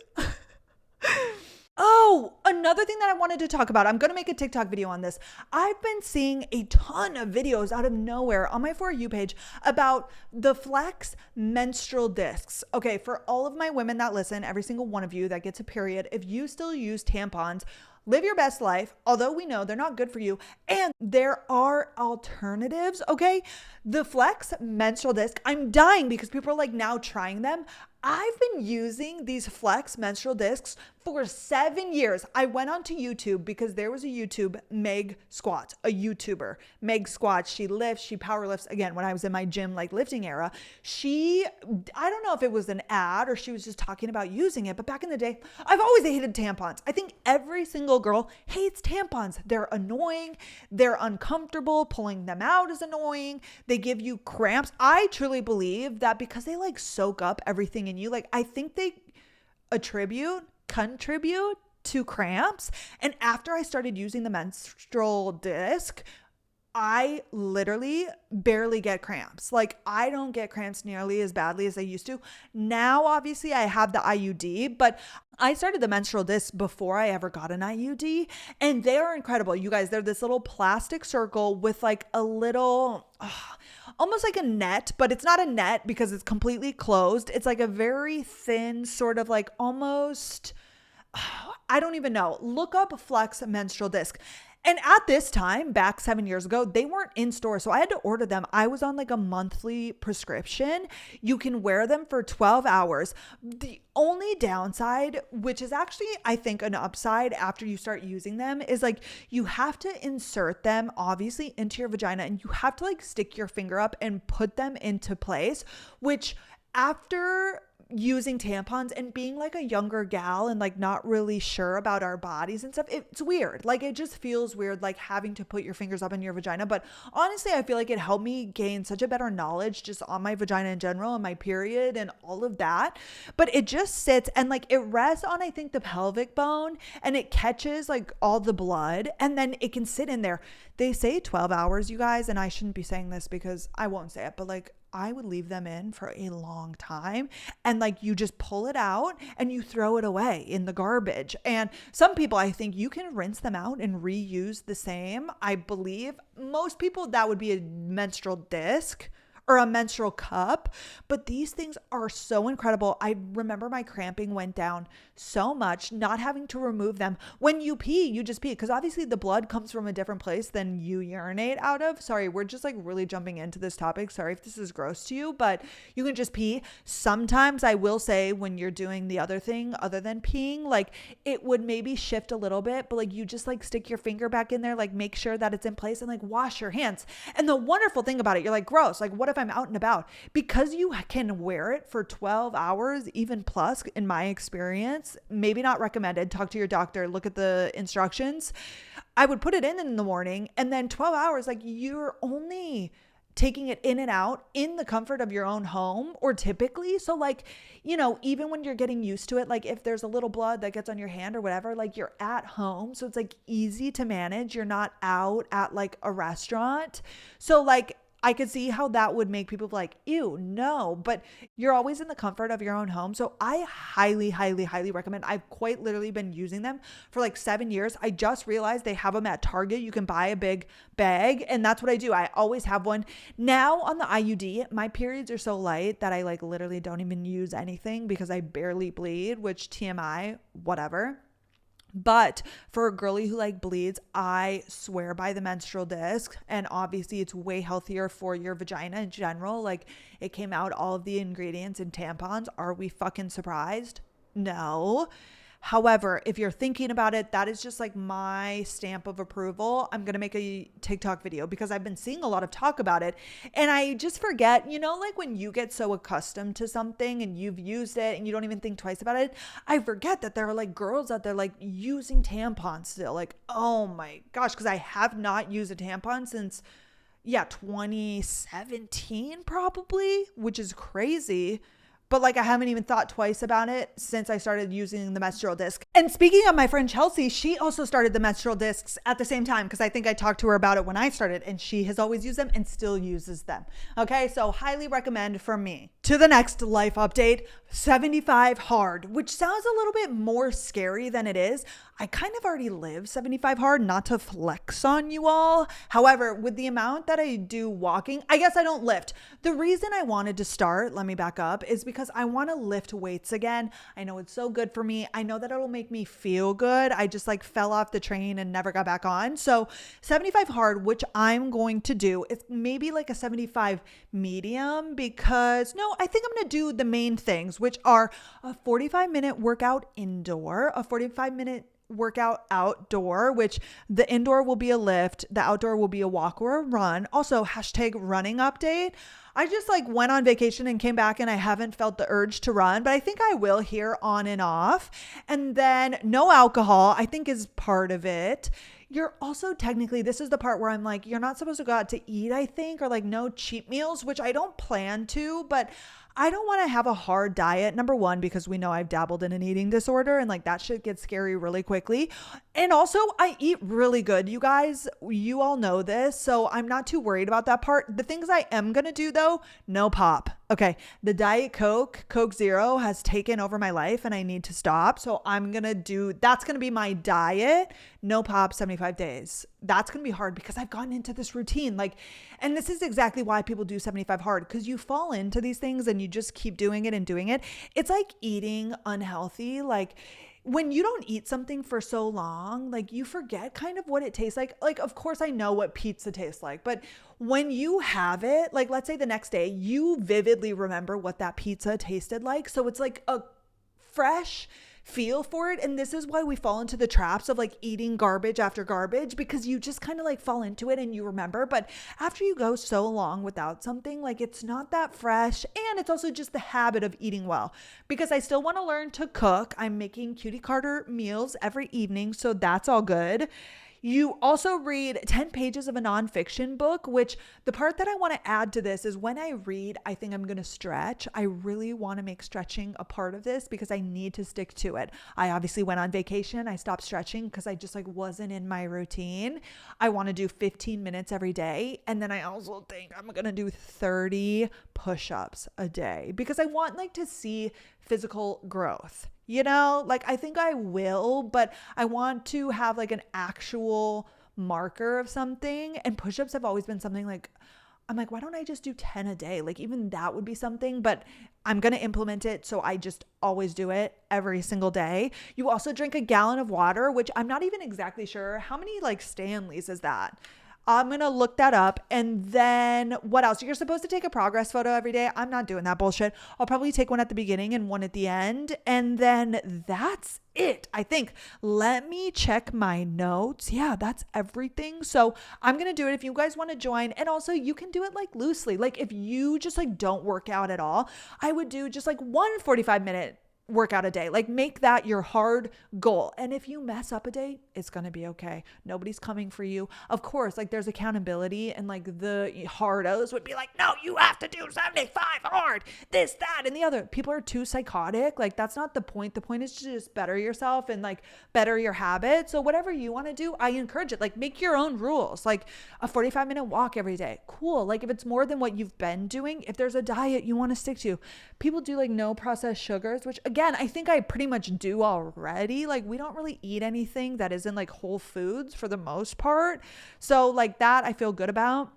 Oh, another thing that I wanted to talk about. I'm going to make a TikTok video on this. I've been seeing a ton of videos out of nowhere on my For You page about the Flex menstrual discs. Okay, for all of my women that listen, every single one of you that gets a period, if you still use tampons, live your best life, although we know they're not good for you. And there are alternatives, okay? The Flex menstrual disc, I'm dying because people are like now trying them. I've been using these Flex menstrual discs for 7 years. I went onto YouTube because there was a Meg Squats, a YouTuber, Meg Squats. She lifts, she power lifts. Again, when I was in my gym, like lifting era, I don't know if it was an ad or she was just talking about using it, but back in the day, I've always hated tampons. I think every single girl hates tampons. They're annoying. They're uncomfortable. Pulling them out is annoying. They give you cramps. I truly believe that because they like soak up everything in you. Like I think they contribute to cramps. And after I started using the menstrual disc, I literally barely get cramps. Like I don't get cramps nearly as badly as I used to. Now, obviously I have the IUD, but I started the menstrual disc before I ever got an IUD, and they are incredible. You guys, they're this little plastic circle with like a little, almost like a net, but it's not a net because it's completely closed. It's like a very thin sort of like almost, I don't even know. Look up Flex menstrual disc. And at this time, back 7 years ago, they weren't in store. So I had to order them. I was on like a monthly prescription. You can wear them for 12 hours. The only downside, which is actually, I think, an upside after you start using them, is like you have to insert them obviously into your vagina and you have to like stick your finger up and put them into place, which after using tampons and being like a younger gal and like not really sure about our bodies and stuff, it's weird. Like it just feels weird like having to put your fingers up in your vagina. But honestly, I feel like it helped me gain such a better knowledge just on my vagina in general and my period and all of that. But it just sits and like it rests on, I think, the pelvic bone, and it catches like all the blood and then it can sit in there. They say 12 hours, you guys, and I shouldn't be saying this because I won't say it, but like I would leave them in for a long time, and like you just pull it out and you throw it away in the garbage. And some people, I think you can rinse them out and reuse the same. I believe most people that would be a menstrual disc or a menstrual cup, but these things are so incredible. I remember my cramping went down so much not having to remove them. When you pee, you just pee, because obviously the blood comes from a different place than you urinate out of. Sorry, we're just like really jumping into this topic. Sorry if this is gross to you, but you can just pee. Sometimes I will say when you're doing the other thing other than peeing, like it would maybe shift a little bit, but like you just like stick your finger back in there, like make sure that it's in place and like wash your hands. And the wonderful thing about it, you're like, gross, like what if I'm out and about? Because you can wear it for 12 hours, even plus, in my experience, maybe not recommended. Talk to your doctor, look at the instructions. I would put it in the morning, and then 12 hours, like you're only taking it in and out in the comfort of your own home, or typically. So like, you know, even when you're getting used to it, like if there's a little blood that gets on your hand or whatever, like you're at home. So it's like easy to manage. You're not out at like a restaurant. So like, I could see how that would make people like, ew, no, but you're always in the comfort of your own home. So I highly, highly, highly recommend. I've quite literally been using them for like 7 years. I just realized they have them at Target. You can buy a big bag, and that's what I do. I always have one. Now on the IUD, my periods are so light that I like literally don't even use anything because I barely bleed, which TMI, whatever. But for a girly who like bleeds, I swear by the menstrual disc. And obviously it's way healthier for your vagina in general. Like it came out all of the ingredients in tampons. Are we fucking surprised? No. However, if you're thinking about it, that is just like my stamp of approval. I'm going to make a TikTok video because I've been seeing a lot of talk about it. And I just forget, you know, like when you get so accustomed to something and you've used it and you don't even think twice about it, I forget that there are like girls out there like using tampons still. Like, oh my gosh, because I have not used a tampon since, 2017 probably, which is crazy. But like I haven't even thought twice about it since I started using the menstrual disc. And speaking of my friend Chelsea, she also started the menstrual discs at the same time because I think I talked to her about it when I started, and she has always used them and still uses them. Okay, so highly recommend for me. To the next life update, 75 hard, which sounds a little bit more scary than it is. I kind of already live 75 hard, not to flex on you all. However, with the amount that I do walking, I guess I don't lift. The reason I wanted to start, let me back up, is because because I want to lift weights again. I know it's so good for me. I know that it'll make me feel good. I just like fell off the train and never got back on. So 75 hard, which I'm going to do, it's maybe like a 75 medium because no, I think I'm going to do the main things, which are a 45-minute workout indoor, a 45-minute workout outdoor, which the indoor will be a lift, the outdoor will be a walk or a run. Also, hashtag running update. I just like went on vacation and came back and I haven't felt the urge to run, but I think I will here on and off. And then no alcohol, I think is part of it. You're also technically, this is the part where I'm like, you're not supposed to go out to eat, I think, or like no cheat meals, which I don't plan to, but I don't want to have a hard diet. Number one, because we know I've dabbled in an eating disorder and like that shit gets scary really quickly. And also I eat really good. You guys, you all know this. So I'm not too worried about that part. The things I am going to do though, no pop. Okay. The Diet Coke, Coke Zero has taken over my life and I need to stop. So that's going to be my diet. No pop, 75 days. That's going to be hard because I've gotten into this routine. And this is exactly why people do 75 hard, because you fall into these things and you just keep doing it and doing it. It's like eating unhealthy. Like when you don't eat something for so long, like you forget kind of what it tastes like. Like, of course I know what pizza tastes like, but when you have it, like let's say the next day, you vividly remember what that pizza tasted like. So it's like a fresh feel for it. And this is why we fall into the traps of like eating garbage after garbage, because you just kind of like fall into it and you remember. But after you go so long without something, like it's not that fresh. And it's also just the habit of eating well, because I still want to learn to cook. I'm making Cutie Carter meals every evening, so that's all good. You also read 10 pages of a nonfiction book, which the part that I want to add to this is when I read, I think I'm going to stretch. I really want to make stretching a part of this because I need to stick to it. I obviously went on vacation. I stopped stretching because I just like wasn't in my routine. I want to do 15 minutes every day. And then I also think I'm going to do 30 push-ups a day because I want like to see physical growth. You know, like I think I will, but I want to have like an actual marker of something. And push-ups have always been something like, I'm like, why don't I just do 10 a day? Like even that would be something, but I'm going to implement it. So I just always do it every single day. You also drink a gallon of water, which I'm not even exactly sure. How many like Stanleys is that? I'm going to look that up. And then what else? You're supposed to take a progress photo every day. I'm not doing that bullshit. I'll probably take one at the beginning and one at the end. And then that's it, I think. Let me check my notes. Yeah, that's everything. So I'm going to do it if you guys want to join. And also you can do it like loosely. Like if you just like don't work out at all, I would do just like one 45-minute workout a day. Like make that your hard goal. And if you mess up a day, it's going to be okay. Nobody's coming for you. Of course, like there's accountability and like the hardos would be like, no, you have to do 75 hard, this, that, and the other. People are too psychotic. Like that's not the point. The point is to just better yourself and like better your habits. So whatever you want to do, I encourage it. Like make your own rules, like a 45-minute walk every day. Cool. Like if it's more than what you've been doing, if there's a diet you want to stick to, people do like no processed sugars, which again, I think I pretty much do already. Like we don't really eat anything that isn't like whole foods for the most part. So like that I feel good about.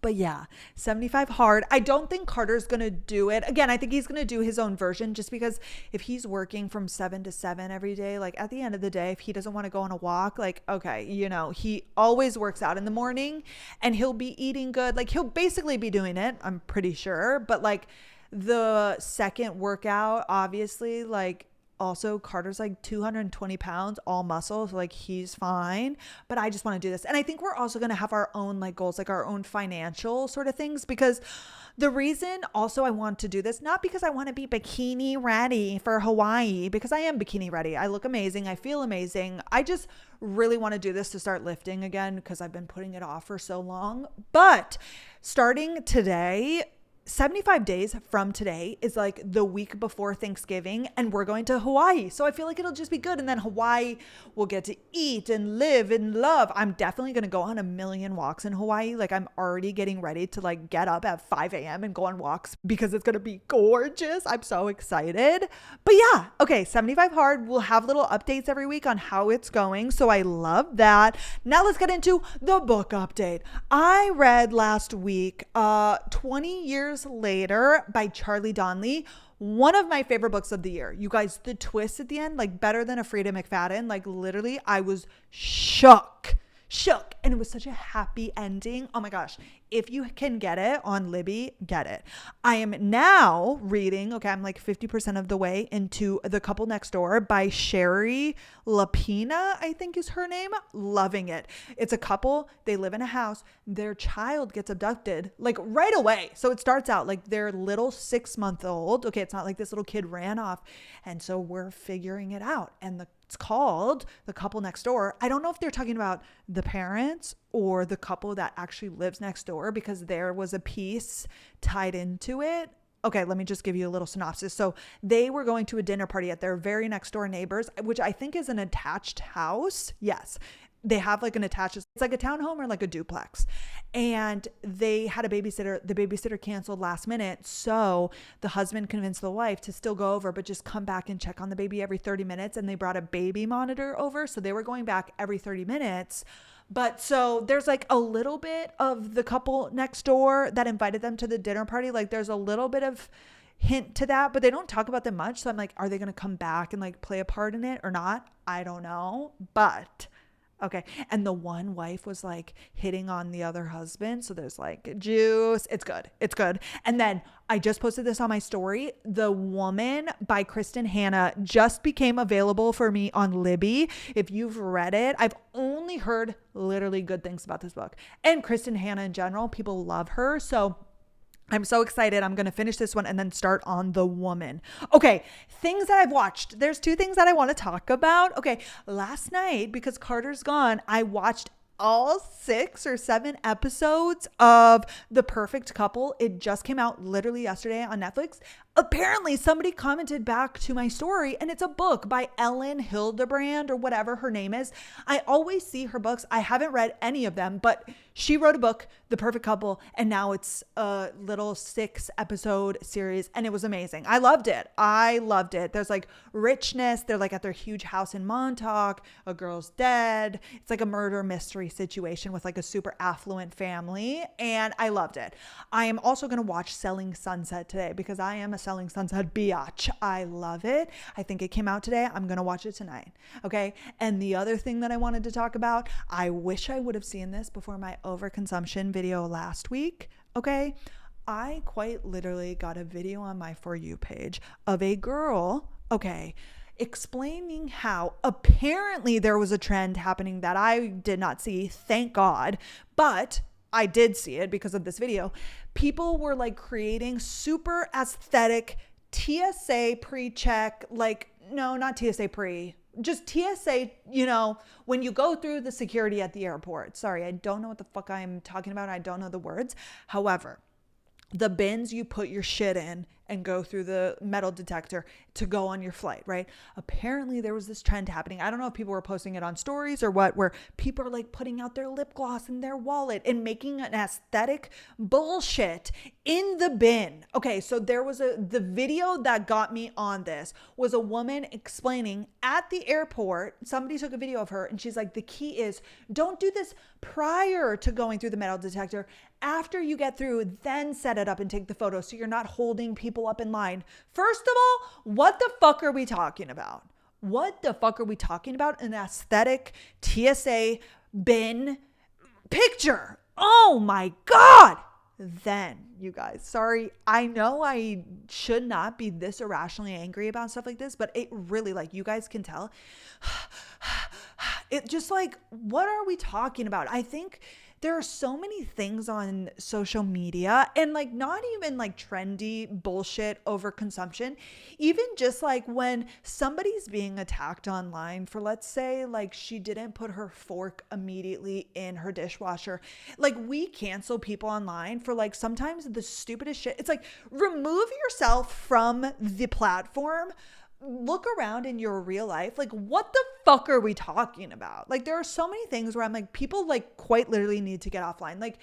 But yeah, 75 hard. I don't think Carter's going to do it. Again, I think he's going to do his own version just because if he's working from 7 to 7 every day, like at the end of the day, if he doesn't want to go on a walk, like, okay, you know, he always works out in the morning and he'll be eating good. Like he'll basically be doing it, I'm pretty sure. But like the second workout, obviously, like also Carter's like 220 pounds, all muscle. So like he's fine, but I just want to do this. And I think we're also going to have our own like goals, like our own financial sort of things, because the reason also I want to do this, not because I want to be bikini ready for Hawaii, because I am bikini ready. I look amazing. I feel amazing. I just really want to do this to start lifting again because I've been putting it off for so long. But starting today, 75 days from today is like the week before Thanksgiving and we're going to Hawaii. So I feel like it'll just be good. And then Hawaii will get to eat and live and love. I'm definitely going to go on a million walks in Hawaii. Like I'm already getting ready to like get up at 5 a.m. and go on walks because it's going to be gorgeous. I'm so excited. But yeah, okay, 75 hard. We'll have little updates every week on how it's going. So I love that. Now let's get into the book update. I read last week, 20 Years Years Later by Charlie Donnelly. One of my favorite books of the year. You guys, the twist at the end, like better than a Frida McFadden. Like literally, I was shook. And it was such a happy ending. Oh my gosh. If you can get it on Libby, get it. I am now reading, okay, I'm like 50% of the way into The Couple Next Door by Sherry Lapina, I think is her name. Loving it. It's a couple. They live in a house. Their child gets abducted like right away. So it starts out like their little 6-month-old. Okay, it's not like this little kid ran off. And so we're figuring it out. And it's called The Couple Next Door. I don't know if they're talking about the parents or the couple that actually lives next door, because there was a piece tied into it. Okay, let me just give you a little synopsis. So they were going to a dinner party at their very next door neighbors, which I think is an attached house. Yes. They have like an attached, it's like a townhome or like a duplex. And they had a babysitter. The babysitter canceled last minute. So the husband convinced the wife to still go over, but just come back and check on the baby every 30 minutes. And they brought a baby monitor over. So they were going back every 30 minutes. But so there's like a little bit of the couple next door that invited them to the dinner party. Like there's a little bit of hint to that, but they don't talk about them much. So I'm like, are they going to come back and like play a part in it or not? I don't know. But okay. And the one wife was like hitting on the other husband. So there's like juice. It's good. It's good. And then I just posted this on my story. The Woman by Kristen Hanna just became available for me on Libby. If you've read it, I've only heard literally good things about this book. And Kristen Hanna in general, people love her. So I'm so excited. I'm going to finish this one and then start on The Woman. Okay, things that I've watched. There's 2 things that I want to talk about. Okay, last night, because Carter's gone, I watched all 6 or 7 episodes of The Perfect Couple. It just came out literally yesterday on Netflix. Apparently somebody commented back to my story, and it's a book by Ellen Hildebrand or whatever her name is. I always see her books. I haven't read any of them, but she wrote a book, The Perfect Couple, and now it's a little 6-episode series, and it was amazing. I loved it. There's like richness. They're like at their huge house in Montauk. A girl's dead. It's like a murder mystery situation with like a super affluent family, and I loved it. I am also going to watch Selling Sunset today because I am a Selling Sunset biatch. I love it. I think it came out today. I'm going to watch it tonight. Okay. And the other thing that I wanted to talk about, I wish I would have seen this before my overconsumption video last week. Okay. I quite literally got a video on my For You page of a girl. Okay. Explaining how apparently there was a trend happening that I did not see. Thank God. But I did see it because of this video. People were like creating super aesthetic TSA pre-check, like, no, not TSA pre, just TSA, you know, when you go through the security at the airport. Sorry, I don't know what the fuck I'm talking about. I don't know the words. However, the bins you put your shit in and go through the metal detector to go on your flight, right? Apparently there was this trend happening. I don't know if people were posting it on stories or what, where people are like putting out their lip gloss in their wallet and making an aesthetic bullshit in the bin. Okay, so there was the video that got me on this was a woman explaining at the airport. Somebody took a video of her and she's like, the key is don't do this prior to going through the metal detector. After you get through, then set it up and take the photo so you're not holding people up in line. First of all, what the fuck are we talking about? What the fuck are we talking about? An aesthetic TSA bin picture. Oh my God. Then, you guys, sorry, I know I should not be this irrationally angry about stuff like this, but it really, like, you guys can tell. It just like, what are we talking about? I think there are so many things on social media and like not even like trendy bullshit over consumption. Even just like when somebody's being attacked online for, let's say, like she didn't put her fork immediately in her dishwasher. Like we cancel people online for like sometimes the stupidest shit. It's like remove yourself from the platform. Look around in your real life. Like, what the fuck are we talking about? Like, there are so many things where I'm like, people like quite literally need to get offline. Like,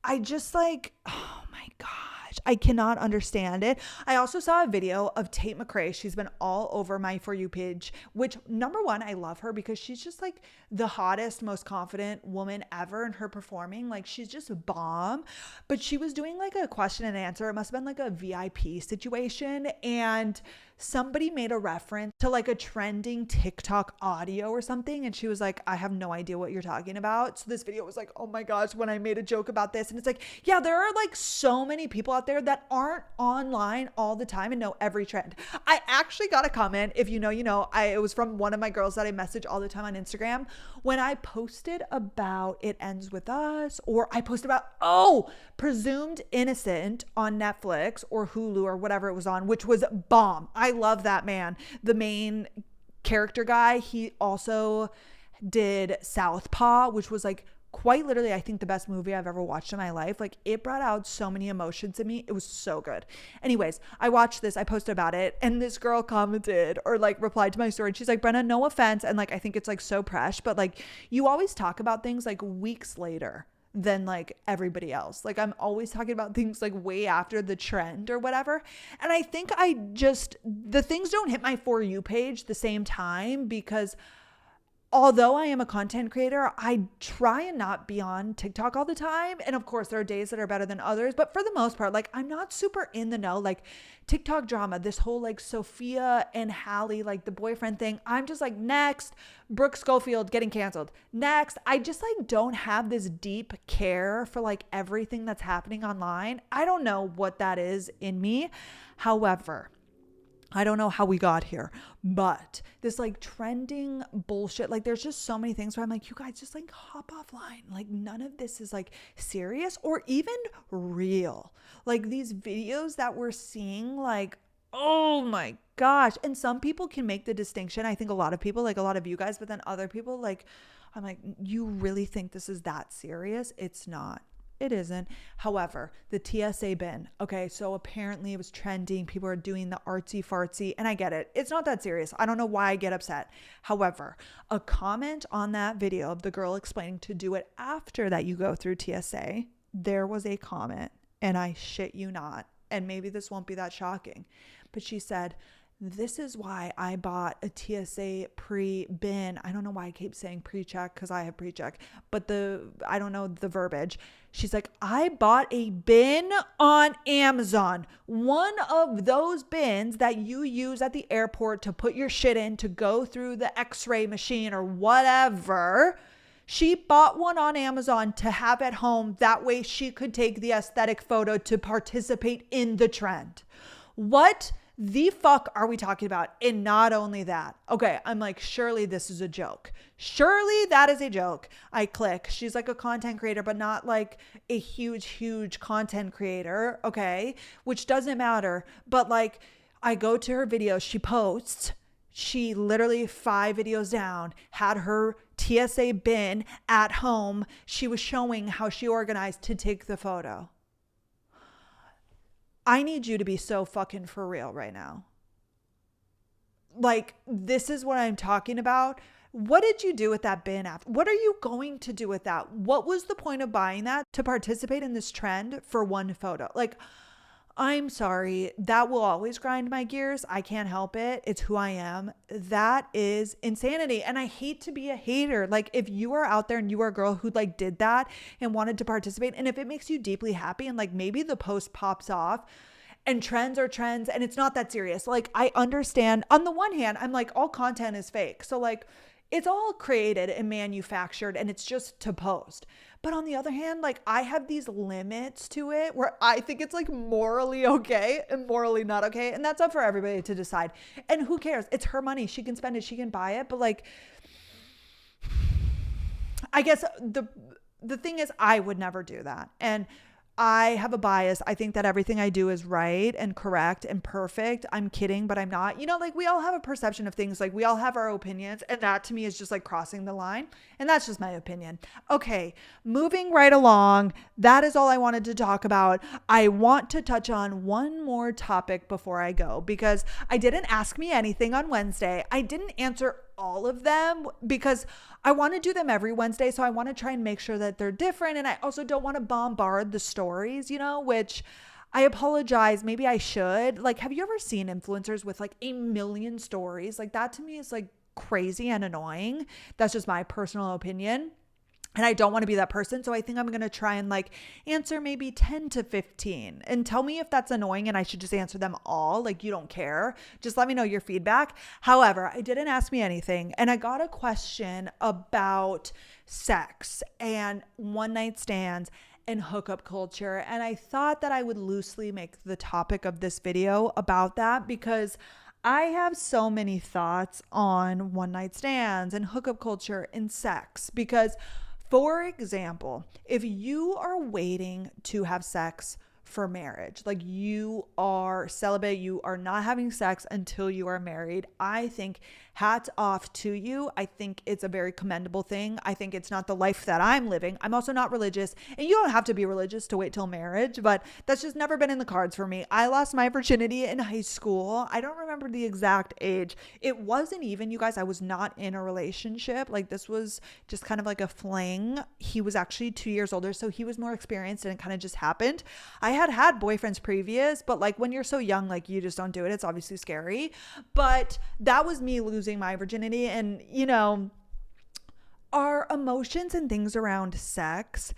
I just like, oh my gosh. I cannot understand it. I also saw a video of Tate McRae. She's been all over my For You page, which number one, I love her because she's just like the hottest, most confident woman ever in her performing. Like she's just bomb. But she was doing like a question and answer. It must have been like a VIP situation. And somebody made a reference to like a trending TikTok audio or something. And she was like, I have no idea what you're talking about. So this video was like, oh my gosh, when I made a joke about this. And it's like, yeah, there are like so many people out there that aren't online all the time and know every trend. I actually got a comment, if you know, it was from one of my girls that I message all the time on Instagram when I posted about It Ends With Us, or I posted about, Presumed Innocent on Netflix or Hulu or whatever it was on, which was bomb. I love that man. The main character guy, he also did Southpaw, which was like quite literally, I think, the best movie I've ever watched in my life. Like it brought out so many emotions in me. It was so good. Anyways, I watched this, I posted about it, and this girl commented or like replied to my story. And she's like, Brenna, no offense. And like, I think it's like so fresh, but like you always talk about things like weeks later than like everybody else. Like I'm always talking about things like way after the trend or whatever. And I think the things don't hit my For You page the same time because although I am a content creator, I try and not be on TikTok all the time. And of course, there are days that are better than others. But for the most part, like I'm not super in the know. Like TikTok drama, this whole like Sophia and Hallie, like the boyfriend thing. I'm just like, next, Brooke Schofield getting canceled. Next, I just like don't have this deep care for like everything that's happening online. I don't know what that is in me. However, I don't know how we got here, but this like trending bullshit, like there's just so many things where I'm like, you guys just like hop offline. Like none of this is like serious or even real. Like these videos that we're seeing, like, oh my gosh. And some people can make the distinction. I think a lot of people, like a lot of you guys, but then other people, like, I'm like, you really think this is that serious? It's not. It isn't. However, the TSA bin. Okay, so apparently it was trending. People are doing the artsy fartsy, and I get it. It's not that serious. I don't know why I get upset. However, a comment on that video of the girl explaining to do it after that you go through TSA, there was a comment, and I shit you not, and maybe this won't be that shocking, but she said, this is why I bought a TSA pre-bin. I don't know why I keep saying pre-check because I have pre-check, but I don't know the verbiage. She's like, I bought a bin on Amazon. One of those bins that you use at the airport to put your shit in to go through the x-ray machine or whatever. She bought one on Amazon to have at home. That way she could take the aesthetic photo to participate in the trend. What the fuck are we talking about? And not only that. Okay, I'm like, surely this is a joke. Surely that is a joke. I click. She's like a content creator, but not like a huge content creator. Okay, which doesn't matter. But like, I go to her videos. She posts. She literally 5 videos down had her TSA bin at home. She was showing how she organized to take the photo. I need you to be so fucking for real right now. Like, this is what I'm talking about. What did you do with that bin after? What are you going to do with that? What was the point of buying that to participate in this trend for one photo? Like, I'm sorry. That will always grind my gears. I can't help it. It's who I am. That is insanity. And I hate to be a hater. Like if you are out there and you are a girl who like did that and wanted to participate, and if it makes you deeply happy and like maybe the post pops off, and trends are trends and it's not that serious. Like I understand on the one hand, I'm like all content is fake. So like it's all created and manufactured and it's just to post. But on the other hand, like I have these limits to it where I think it's like morally okay and morally not okay. And that's up for everybody to decide. And who cares? It's her money. She can spend it. She can buy it. But like, I guess the thing is I would never do that. And I have a bias. I think that everything I do is right and correct and perfect. I'm kidding, but I'm not. You know, like we all have a perception of things. Like we all have our opinions. And that to me is just like crossing the line. And that's just my opinion. Okay, moving right along. That is all I wanted to talk about. I want to touch on one more topic before I go because I didn't ask me anything on Wednesday. I didn't answer all of them because I want to do them every Wednesday. So I want to try and make sure that they're different. And I also don't want to bombard the stories, you know, which I apologize. Maybe I should. Like, have you ever seen influencers with like a million stories? Like, that to me is like crazy and annoying. That's just my personal opinion. And I don't want to be that person. So I think I'm going to try and like answer maybe 10 to 15 and tell me if that's annoying and I should just answer them all. Like, you don't care. Just let me know your feedback. However, I didn't ask me anything. And I got a question about sex and one night stands and hookup culture. And I thought that I would loosely make the topic of this video about that because I have so many thoughts on one night stands and hookup culture and sex because, for example, if you are waiting to have sex for marriage, like you are celibate, you are not having sex until you are married, I think hats off to you. I think it's a very commendable thing. I think it's not the life that I'm living. I'm also not religious, and you don't have to be religious to wait till marriage, but that's just never been in the cards for me. I lost my virginity in high school. I don't remember the exact age. It wasn't even, you guys, I was not in a relationship. Like, this was just kind of like a fling. He was actually 2 years older, so he was more experienced, and it kind of just happened. I had boyfriends previous, but like when you're so young, like you just don't do it. It's obviously scary, but that was me losing my virginity. And you know, our emotions and things around sex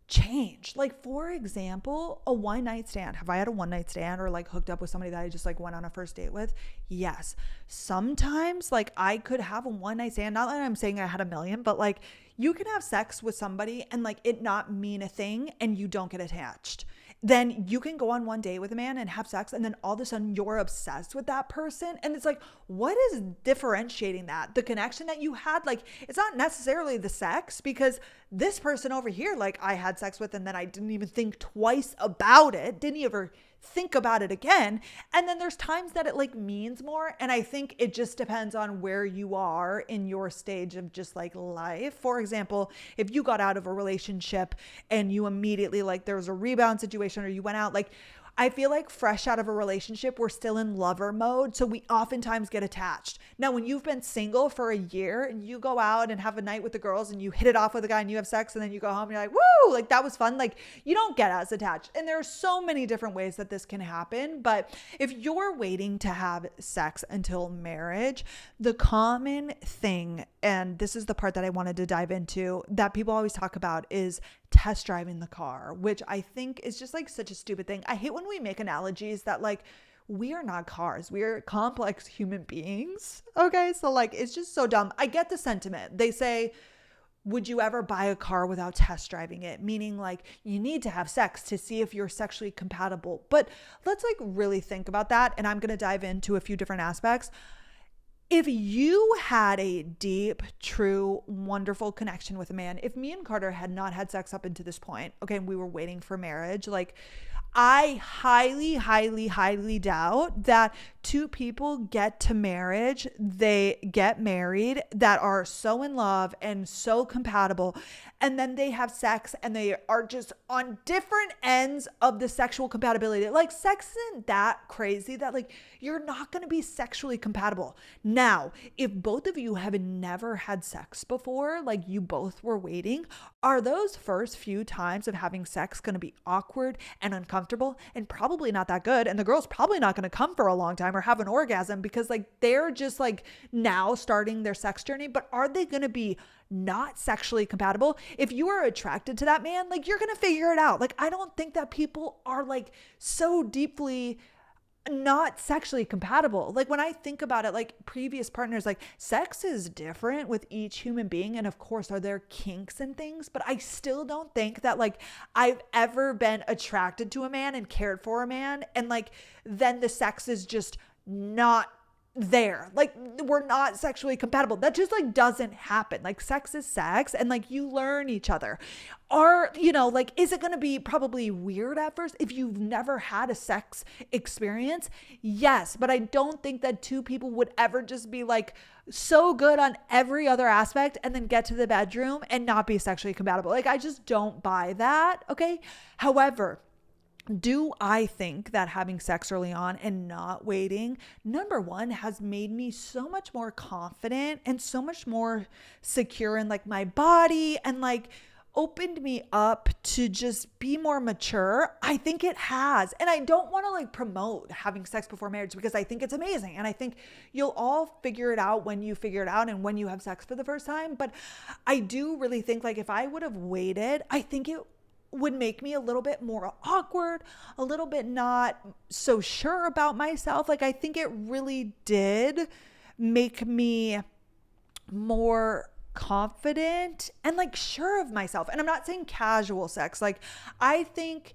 change. Like, for example, a one night stand. Have I had a one night stand or like hooked up with somebody that I just like went on a first date with? Yes. Sometimes like I could have a one night stand. Not that I'm saying I had a million, but like you can have sex with somebody and like it not mean a thing and you don't get attached. Then you can go on one date with a man and have sex, and then all of a sudden you're obsessed with that person. And it's like, what is differentiating that? The connection that you had, like, it's not necessarily the sex, because this person over here, like, I had sex with, and then I didn't even think twice about it, didn't ever think about it again. And then there's times that it like means more. And I think it just depends on where you are in your stage of just like life. For example, if you got out of a relationship and you immediately like there was a rebound situation or you went out, like I feel like fresh out of a relationship, we're still in lover mode. So we oftentimes get attached. Now, when you've been single for a year and you go out and have a night with the girls and you hit it off with a guy and you have sex and then you go home and you're like, woo, like that was fun. Like you don't get as attached. And there are so many different ways that this can happen. But if you're waiting to have sex until marriage, the common thing, and this is the part that I wanted to dive into, that people always talk about is test driving the car, which I think is just like such a stupid thing. I hate when we make analogies that like we are not cars. We are complex human beings. Okay. So like, it's just so dumb. I get the sentiment. They say, would you ever buy a car without test driving it? Meaning like you need to have sex to see if you're sexually compatible. But let's like really think about that. And I'm going to dive into a few different aspects. If you had a deep, true, wonderful connection with a man, if me and Carter had not had sex up until this point, okay, and we were waiting for marriage, like I highly, highly, highly doubt that two people get to marriage, they get married, that are so in love and so compatible, and then they have sex and they are just on different ends of the sexual compatibility. Like sex isn't that crazy that like you're not going to be sexually compatible. Now, if both of you have never had sex before, like you both were waiting, are those first few times of having sex going to be awkward and uncomfortable and probably not that good? And the girl's probably not going to come for a long time or have an orgasm because like they're just like now starting their sex journey. But are they going to be not sexually compatible? If you are attracted to that man, like you're going to figure it out. Like I don't think that people are like so deeply not sexually compatible. Like when I think about it, like previous partners, like sex is different with each human being. And of course, are there kinks and things, but I still don't think that like I've ever been attracted to a man and cared for a man. And like, then the sex is just not there. Like we're not sexually compatible. That just like doesn't happen. Like sex is sex and like you learn each other. Or, you know, like, is it going to be probably weird at first if you've never had a sex experience? Yes. But I don't think that two people would ever just be like so good on every other aspect and then get to the bedroom and not be sexually compatible. Like I just don't buy that. Okay. However, do I think that having sex early on and not waiting, number one, has made me so much more confident and so much more secure in like my body and like opened me up to just be more mature. I think it has. And I don't want to like promote having sex before marriage because I think it's amazing. And I think you'll all figure it out when you figure it out and when you have sex for the first time. But I do really think like if I would have waited, I think it would make me a little bit more awkward, a little bit not so sure about myself. Like I think it really did make me more confident and like sure of myself. And I'm not saying casual sex. Like I think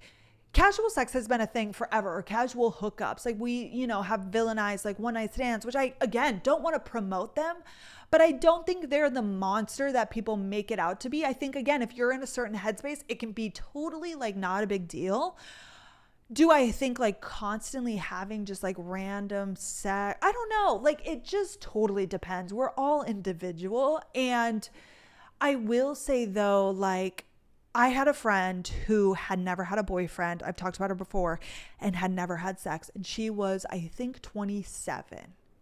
casual sex has been a thing forever, or casual hookups. Like we, have villainized like one night stands, which I, again, don't want to promote them, but I don't think they're the monster that people make it out to be. I think, again, if you're in a certain headspace, it can be totally like not a big deal. Do I think like constantly having just like random sex? I don't know. Like it just totally depends. We're all individual. And I will say though, like I had a friend who had never had a boyfriend. I've talked about her before, and had never had sex. And she was, I think, 27.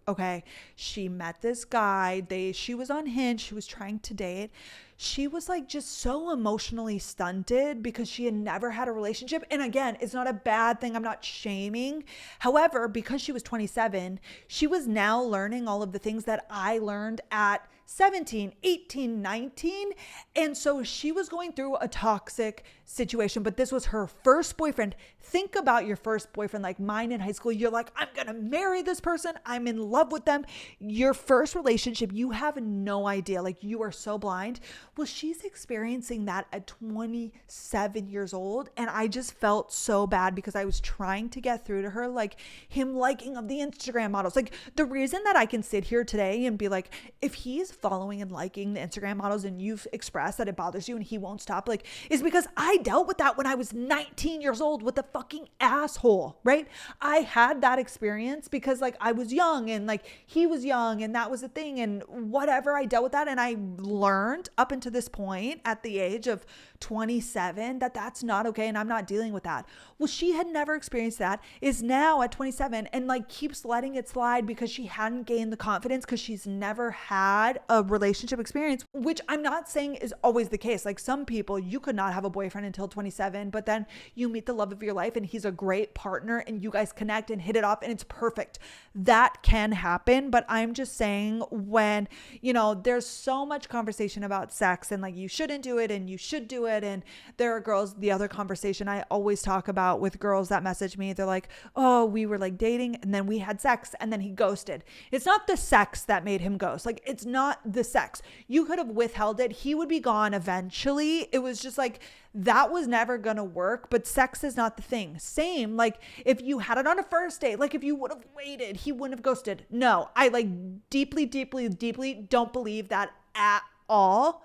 Okay. She met this guy. She was on Hinge. She was trying to date. She was like just so emotionally stunted because she had never had a relationship. And again, it's not a bad thing. I'm not shaming. However, because she was 27, she was now learning all of the things that I learned at 17, 18, 19. And so she was going through a toxic situation, but this was her first boyfriend. Think about your first boyfriend, like mine in high school. You're like, I'm going to marry this person. I'm in love with them. Your first relationship, you have no idea. Like you are so blind. Well, she's experiencing that at 27 years old. And I just felt so bad because I was trying to get through to her, like him liking of the Instagram models. Like the reason that I can sit here today and be like, if he's following and liking the Instagram models and you've expressed that it bothers you and he won't stop, like, is because I dealt with that when I was 19 years old with a fucking asshole, right? I had that experience because like I was young and like he was young and that was a thing and whatever. I dealt with that and I learned up until this point at the age of 27 that that's not okay and I'm not dealing with that. Well, she had never experienced that, is now at 27 and like keeps letting it slide because she hadn't gained the confidence because she's never had a relationship experience, which I'm not saying is always the case. Like some people, you could not have a boyfriend until 27, but then you meet the love of your life and he's a great partner and you guys connect and hit it off and it's perfect. That can happen. But I'm just saying when, there's so much conversation about sex and like you shouldn't do it and you should do it. And there are girls, the other conversation I always talk about with girls that message me, they're like, oh, we were like dating and then we had sex and then he ghosted. It's not the sex that made him ghost. Like it's not the sex. You could have withheld it. He would be gone eventually. It was just like, that was never going to work, but sex is not the thing. Same, like if you had it on a first date, like if you would have waited, he wouldn't have ghosted. No, I like deeply, deeply, deeply don't believe that at all.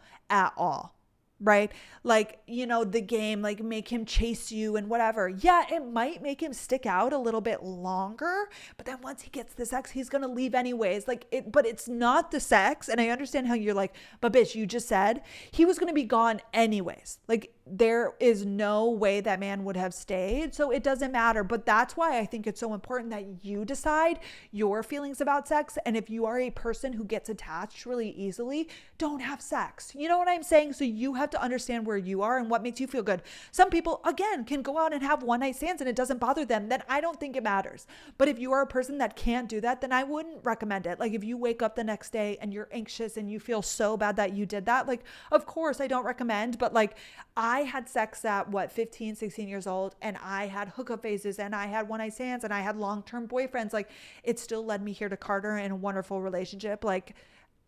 Right? Like, the game, like make him chase you and whatever. Yeah, it might make him stick out a little bit longer, but then once he gets the sex, he's going to leave anyways. But it's not the sex. And I understand how you're like, but bitch, you just said he was going to be gone anyways. Like there is no way that man would have stayed. So it doesn't matter. But that's why I think it's so important that you decide your feelings about sex. And if you are a person who gets attached really easily, don't have sex. You know what I'm saying? So you have to understand where you are and what makes you feel good. Some people, again, can go out and have one night stands and it doesn't bother them. Then I don't think it matters. But if you are a person that can't do that, then I wouldn't recommend it. Like if you wake up the next day and you're anxious and you feel so bad that you did that, like, of course I don't recommend, but like I had sex at 15, 16 years old and I had hookup phases and I had one night stands and I had long-term boyfriends. Like it still led me here to Carter in a wonderful relationship. Like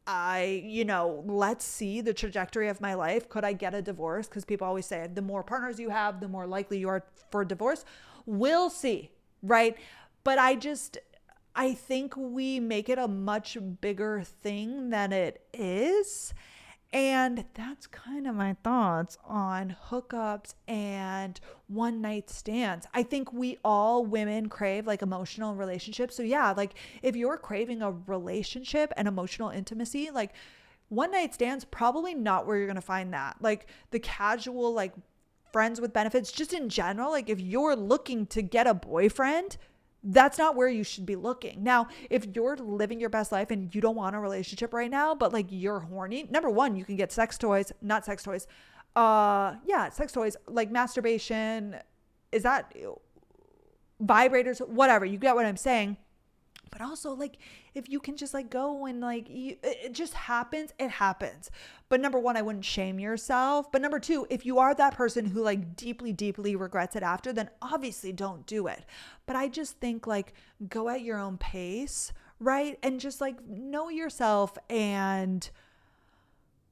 let's see the trajectory of my life. Could I get a divorce? Because people always say the more partners you have, the more likely you are for divorce. We'll see, right? But I think we make it a much bigger thing than it is. And that's kind of my thoughts on hookups and one night stands. I think we all women crave like emotional relationships. So yeah, like if you're craving a relationship and emotional intimacy, like one night stands, probably not where you're going to find that. Like the casual, like friends with benefits, just in general, like if you're looking to get a boyfriend, that's not where you should be looking. Now, if you're living your best life and you don't want a relationship right now, but like you're horny, number one, you can get not sex toys, Yeah, sex toys like masturbation. Is that vibrators? Whatever. You get what I'm saying. But also, like, if you can just like go and like it just happens, it happens. But number one, I wouldn't shame yourself. But number two, if you are that person who like deeply, deeply regrets it after, then obviously don't do it. But I just think like go at your own pace, right? And just like know yourself and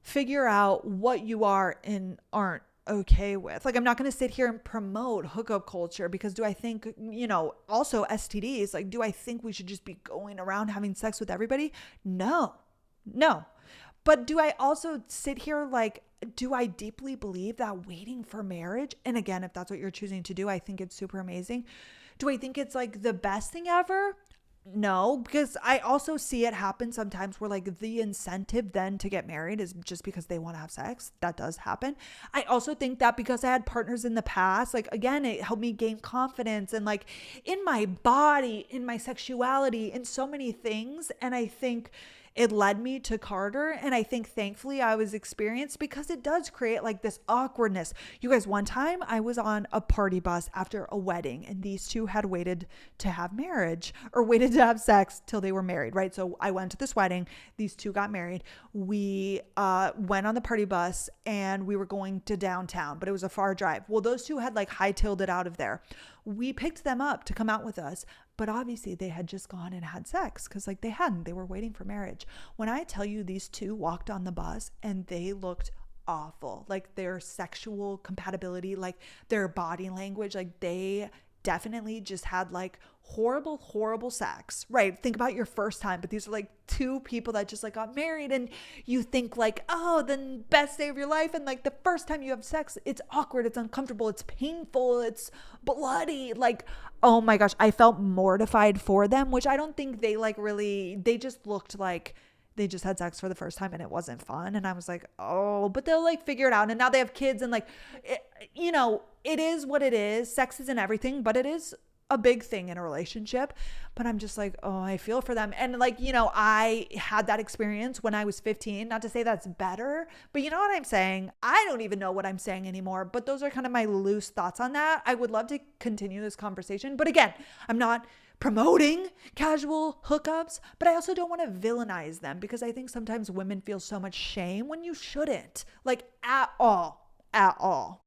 figure out what you are and aren't okay with. Like, I'm not going to sit here and promote hookup culture because do I think, also STDs, like, do I think we should just be going around having sex with everybody? No, no. But do I also sit here like, do I deeply believe that waiting for marriage? And again, if that's what you're choosing to do, I think it's super amazing. Do I think it's like the best thing ever? No, because I also see it happen sometimes where like the incentive then to get married is just because they want to have sex. That does happen. I also think that because I had partners in the past, like again, it helped me gain confidence and like in my body, in my sexuality, in so many things. And I think it led me to Carter. And I think thankfully I was experienced because it does create like this awkwardness. You guys, one time I was on a party bus after a wedding and these two had waited to have marriage or waited to have sex till they were married, right? So I went to this wedding. These two got married. We went on the party bus and we were going to downtown, but it was a far drive. Well, those two had like hightailed it out of there. We picked them up to come out with us, but obviously they had just gone and had sex because like they were waiting for marriage. When I tell you these two walked on the bus and they looked awful, like their sexual compatibility, like their body language, like they definitely just had like horrible sex, right? Think about your first time, but these are like two people that just like got married and you think like, oh, the best day of your life. And like the first time you have sex, it's awkward, it's uncomfortable, it's painful, it's bloody. Like, oh my gosh, I felt mortified for them, which I don't think they like really, they just looked like they just had sex for the first time and it wasn't fun. And I was like, oh, but they'll like figure it out. And now they have kids and like, it is what it is. Sex isn't everything, but it is a big thing in a relationship. But I'm just like, oh, I feel for them. And like, I had that experience when I was 15, not to say that's better, but you know what I'm saying? I don't even know what I'm saying anymore, but those are kind of my loose thoughts on that. I would love to continue this conversation, but again, I'm not promoting casual hookups, but I also don't want to villainize them because I think sometimes women feel so much shame when you shouldn't, like at all.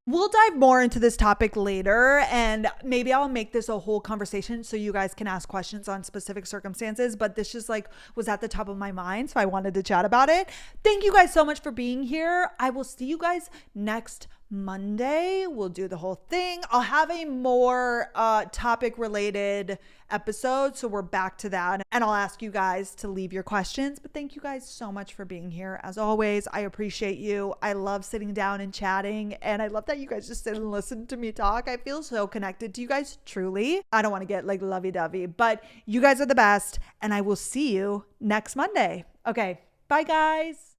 We'll dive more into this topic later and maybe I'll make this a whole conversation so you guys can ask questions on specific circumstances, but this just like was at the top of my mind, so I wanted to chat about it. Thank you guys so much for being here. I will see you guys next Monday. We'll do the whole thing. I'll have a more topic related episode, so we're back to that and I'll ask you guys to leave your questions. But thank you guys so much for being here. As always, I appreciate you. I love sitting down and chatting and I love that you guys just sit and listen to me talk. I feel so connected to you guys, truly. I don't want to get like lovey-dovey, but you guys are the best and I will see you next Monday. Okay, bye guys.